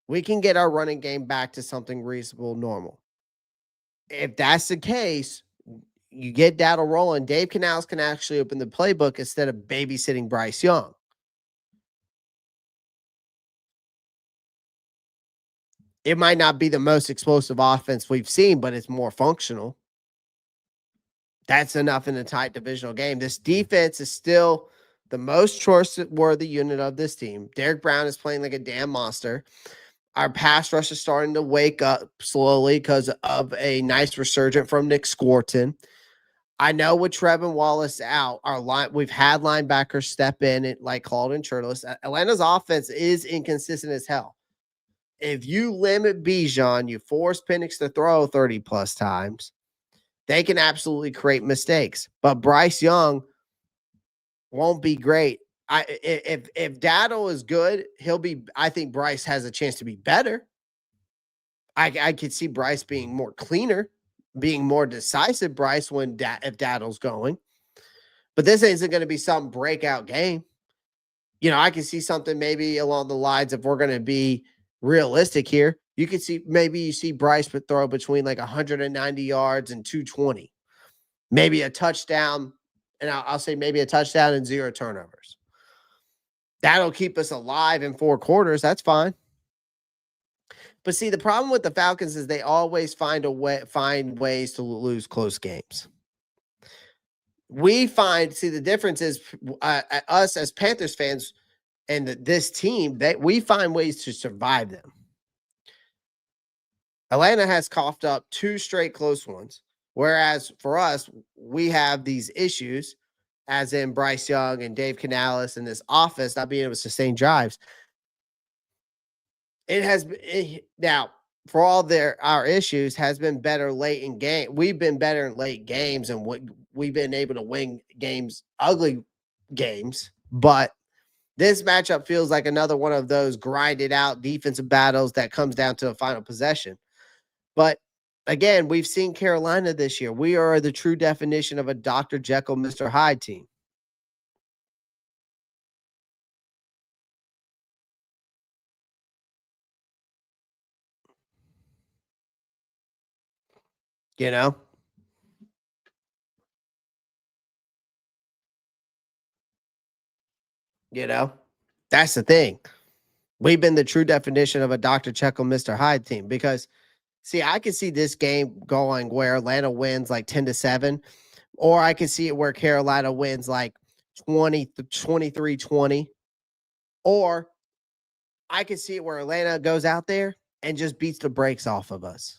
we can get our running game back to something reasonable, normal. If that's the case, you get Dowdle rolling. Dave Canales can actually open the playbook instead of babysitting Bryce Young. It might not be the most explosive offense we've seen, but it's more functional. That's enough in a tight divisional game. This defense is still the most trustworthy unit of this team. Derek Brown is playing like a damn monster. Our pass rush is starting to wake up slowly because of a nice resurgent from Nick Squirton. I know with Tre'von Wallace out, we've had linebackers step in it like Claude Shirtless. Atlanta's offense is inconsistent as hell. If you limit Bijan, you force Penix to throw 30 plus times, they can absolutely create mistakes. But Bryce Young won't be great. If Dowdle is good, he'll be. I think Bryce has a chance to be better. I could see Bryce being more cleaner, being more decisive. Bryce when if Dowdle's going, but this isn't going to be some breakout game. I can see something maybe along the lines of we're going to be realistic here. You could see maybe you see Bryce would throw between like 190 yards and 220, maybe a touchdown, and I'll say maybe a touchdown and 0 turnovers. That'll keep us alive in 4 quarters. That's fine. But see, the problem with the Falcons is they always find ways to lose close games. The difference is us as Panthers fans and this team, that we find ways to survive them. Atlanta has coughed up 2 straight close ones, whereas for us, we have these issues, as in Bryce Young and Dave Canales and this offense not being able to sustain drives. Now, for all our issues, has been better late in game. We've been better in late games, and we've been able to win games, ugly games. But this matchup feels like another one of those grinded out defensive battles that comes down to a final possession. But again, we've seen Carolina this year. We are the true definition of a Dr. Jekyll, Mr. Hyde team. You know? That's the thing. We've been the true definition of a Dr. Jekyll, Mr. Hyde team because, see, I could see this game going where Atlanta wins like 10-7, or I could see it where Carolina wins like 23-20, or I could see it where Atlanta goes out there and just beats the brakes off of us.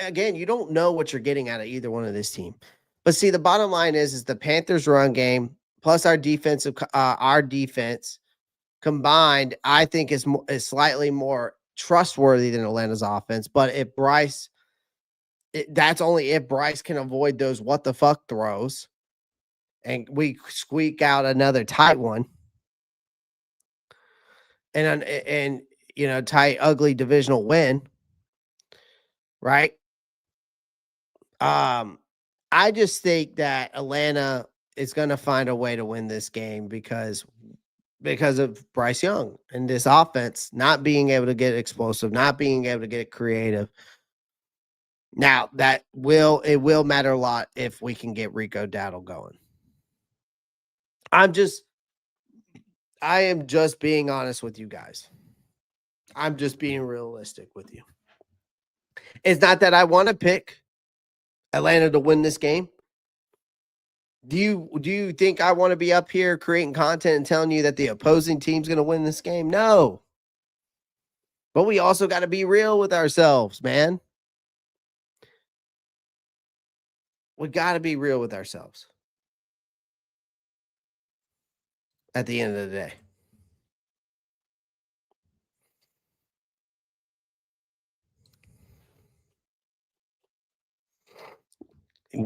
Again, you don't know what you're getting out of either one of this team. But see, the bottom line is the Panthers run game plus our defense combined, I think is slightly more trustworthy than Atlanta's offense. But if Bryce, that's only if Bryce can avoid those what the fuck throws, and we squeak out another tight one, and tight ugly divisional win, right? I just think that Atlanta is going to find a way to win this game because of Bryce Young and this offense not being able to get explosive, not being able to get creative. Now it will matter a lot if we can get Rico Dowdle going. I am just being honest with you guys. I'm just being realistic with you. It's not that I want to pick Atlanta to win this game. Do you think I want to be up here creating content and telling you that the opposing team's going to win this game? No. But we also got to be real with ourselves, man. We got to be real with ourselves at the end of the day.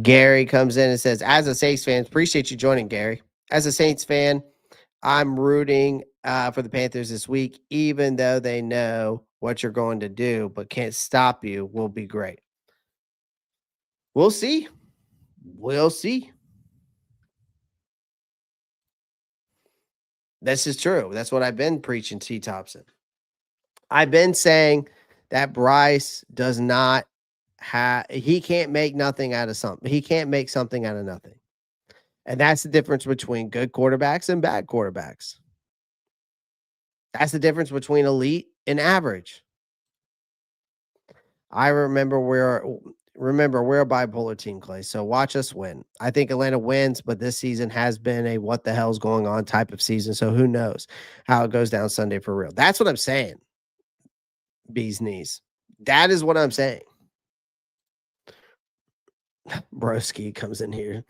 Gary comes in and says, as a Saints fan, appreciate you joining, Gary. As a Saints fan, I'm rooting for the Panthers this week, even though they know what you're going to do, but can't stop you. Will be great. We'll see. We'll see. This is true. That's what I've been preaching, T. Thompson. I've been saying that Bryce does not he can't make nothing out of something. He can't make something out of nothing. And that's the difference between good quarterbacks and bad quarterbacks. That's the difference between elite and average. I remember we're a bipolar team, Clay. So watch us win. I think Atlanta wins, but this season has been a what the hell's going on type of season. So who knows how it goes down Sunday for real. That's what I'm saying. Bee's knees. That is what I'm saying. Broski comes in here.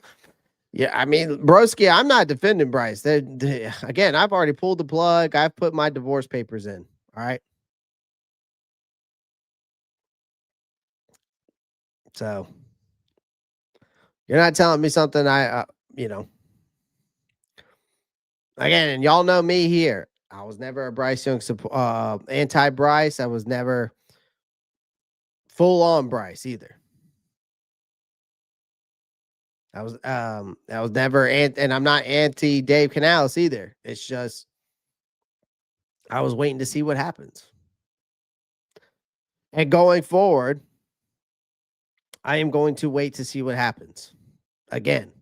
Yeah, I mean, Broski, I'm not defending Bryce. Again, I've already pulled the plug. I've put my divorce papers in. All right. So you're not telling me something again, and y'all know me here. I was never a Bryce Young anti-Bryce. I was never full on Bryce either. I was never and I'm not anti Dave Canales either. It's just I was waiting to see what happens. And going forward, I am going to wait to see what happens. Again,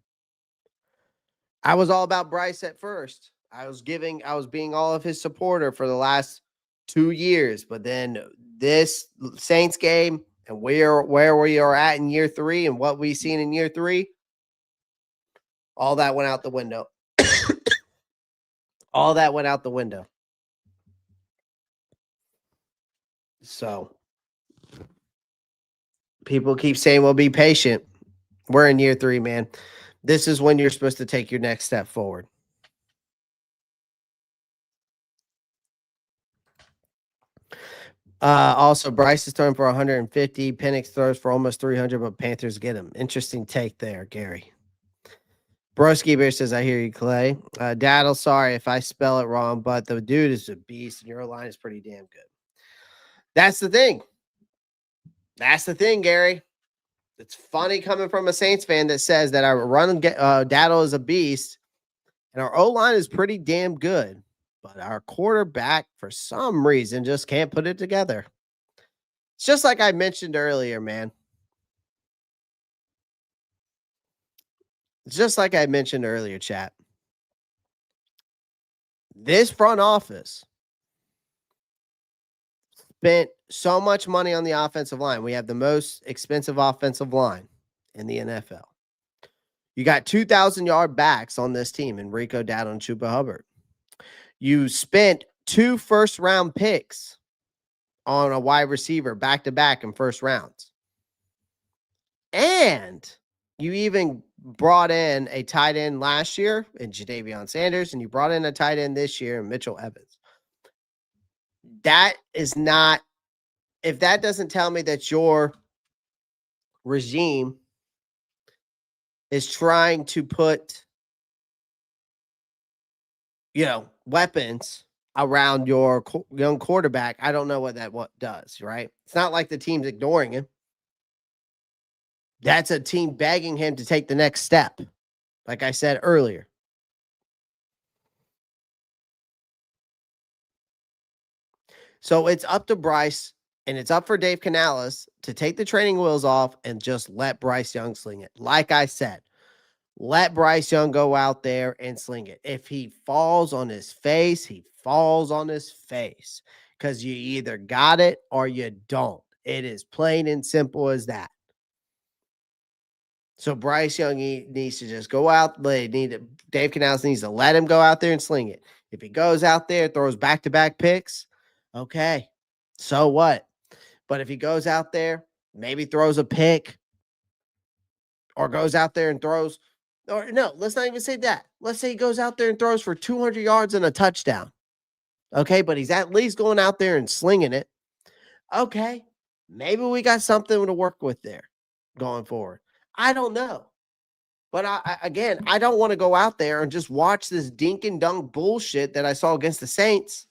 I was all about Bryce at first. I was being all of his supporter for the last 2 years, but then this Saints game and where we are at in year 3 and what we've seen in year 3, all that went out the window. All that went out the window. So people keep saying, well, be patient. We're in year 3, man. This is when you're supposed to take your next step forward. Also, Bryce is throwing for 150. Penix throws for almost 300, but Panthers get him. Interesting take there, Gary. Broski Bear says, I hear you, Clay. Dowdle, sorry if I spell it wrong, but the dude is a beast, and your line is pretty damn good. That's the thing. That's the thing, Gary. It's funny coming from a Saints fan that says that our run Dowdle is a beast, and our O-line is pretty damn good, but our quarterback, for some reason, just can't put it together. It's just like I mentioned earlier, man. It's just like I mentioned earlier, chat. This front office spent so much money on the offensive line. We have the most expensive offensive line in the NFL. You got 2,000-yard backs on this team in Rico Dowdle and Chuba Hubbard. You spent 2 first-round picks on a wide receiver back-to-back in first rounds. And you even brought in a tight end last year in Jadavion Sanders, and you brought in a tight end this year in Mitchell Evans. That is not, if that doesn't tell me that your regime is trying to put, weapons around your young quarterback, I don't know what does, right? It's not like the team's ignoring him. That's a team begging him to take the next step, like I said earlier. So it's up to Bryce, and it's up for Dave Canales to take the training wheels off and just let Bryce Young sling it. Like I said, let Bryce Young go out there and sling it. If he falls on his face, he falls on his face, because you either got it or you don't. It is plain and simple as that. So Bryce Young needs to just go out. Dave Canales needs to let him go out there and sling it. If he goes out there, throws back-to-back picks, okay, so what? But if he goes out there, maybe throws a pick, or goes out there and throws, or no, let's not even say that. Let's say he goes out there and throws for 200 yards and a touchdown. Okay, but he's at least going out there and slinging it. Okay, maybe we got something to work with there going forward. I don't know. But I don't want to go out there and just watch this dink and dunk bullshit that I saw against the Saints.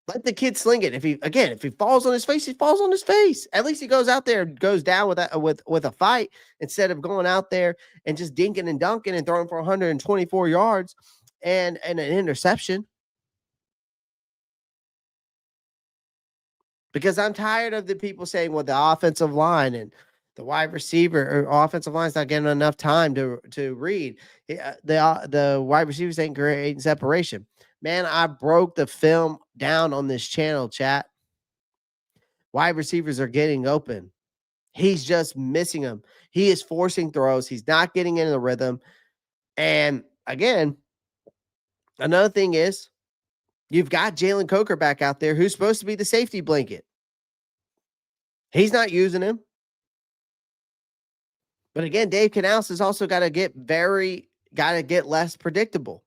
Let the kid sling it. If he falls on his face, he falls on his face. At least he goes out there and goes down with a fight, instead of going out there and just dinking and dunking and throwing for 124 yards and an interception. Because I'm tired of the people saying, well, the offensive line and the wide receiver or offensive line's not getting enough time to read. The wide receivers ain't creating separation. Man, I broke the film down on this channel, chat. Wide receivers are getting open. He's just missing them. He is forcing throws. He's not getting into the rhythm. And again, another thing is, you've got Jalen Coker back out there who's supposed to be the safety blanket. He's not using him. But again, Dave Canales has also got to get less predictable.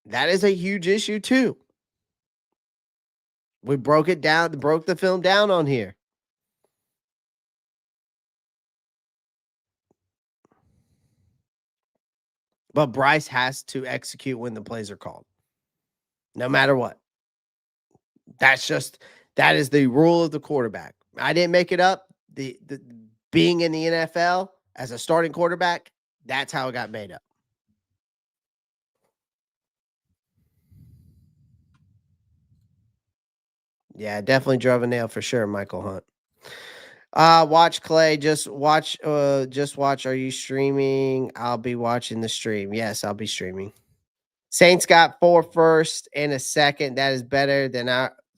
That is a huge issue too. We broke the film down on here. But Bryce has to execute when the plays are called, no matter what. That is the rule of the quarterback. I didn't make it up. The being in the NFL as a starting quarterback, that's how it got made up. Yeah, definitely drove a nail for sure, Michael Hunt. Watch Clay. Just watch. Are you streaming? I'll be watching the stream. Yes, I'll be streaming. Saints got 4 first and a second. That is better than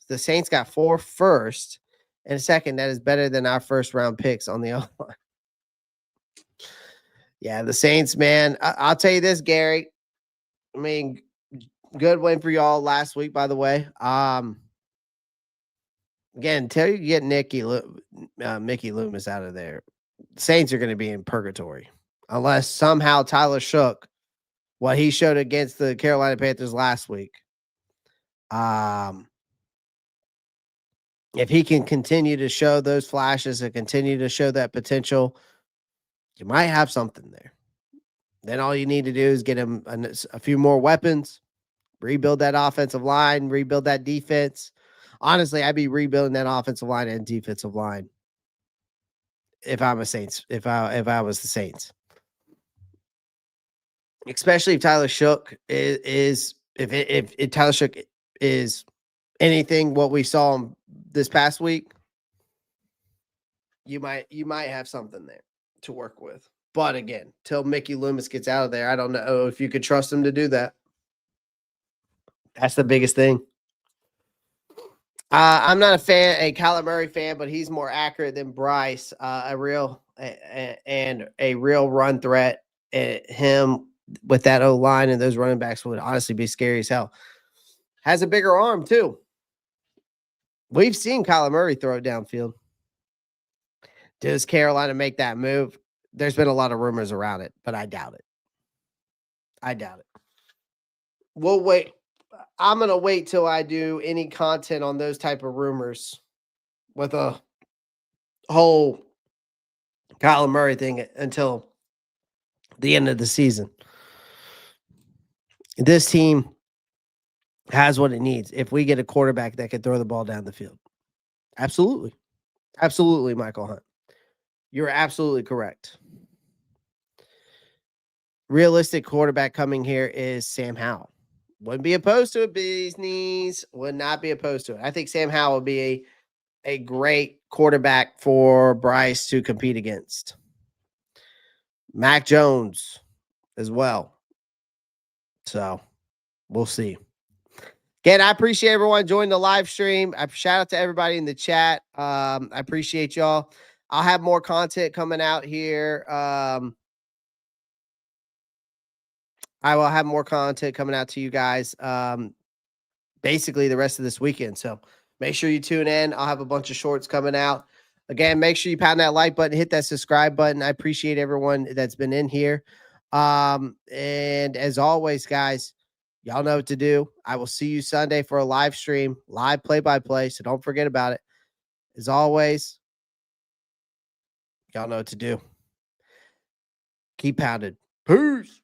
the Saints got 4 first and a second. That is better than our first round picks on the O-line. Yeah, the Saints, man. I'll tell you this, Gary. I mean, good win for y'all last week, by the way. Again, until you get Mickey Loomis out of there, Saints are going to be in purgatory unless somehow Tyler Shook, what he showed against the Carolina Panthers last week. If he can continue to show those flashes and continue to show that potential, you might have something there. Then all you need to do is get him a few more weapons, rebuild that offensive line, rebuild that defense. Honestly, I'd be rebuilding that offensive line and defensive line if I'm a Saints, if I was the Saints. Especially if Tyler Shook if Tyler Shook is anything what we saw him this past week, you might have something there to work with. But again, till Mickey Loomis gets out of there, I don't know if you could trust him to do that. That's the biggest thing. I'm not a Kyler Murray fan, but he's more accurate than Bryce. A real run threat. Him with that O-line and those running backs would honestly be scary as hell. Has a bigger arm too. We've seen Kyler Murray throw it downfield. Does Carolina make that move? There's been a lot of rumors around it, but I doubt it. We'll wait. I'm going to wait till I do any content on those type of rumors with a whole Kyler Murray thing until the end of the season. This team has what it needs. If we get a quarterback that can throw the ball down the field. Absolutely. Absolutely, Michael Hunt. You're absolutely correct. Realistic quarterback coming here is Sam Howell. Wouldn't be opposed to it, bee's knees. Would not be opposed to it. I think Sam Howell would be a great quarterback for Bryce to compete against. Mac Jones as well. So we'll see. Again, I appreciate everyone joining the live stream. I shout out to everybody in the chat. I appreciate y'all. I'll have more content coming out here. I will have more content coming out to you guys basically the rest of this weekend. So make sure you tune in. I'll have a bunch of shorts coming out. Again, make sure you pound that like button, hit that subscribe button. I appreciate everyone that's been in here. And as always, guys, y'all know what to do. I will see you Sunday for a live stream, live play-by-play, so don't forget about it. As always, y'all know what to do. Keep pounded. Peace.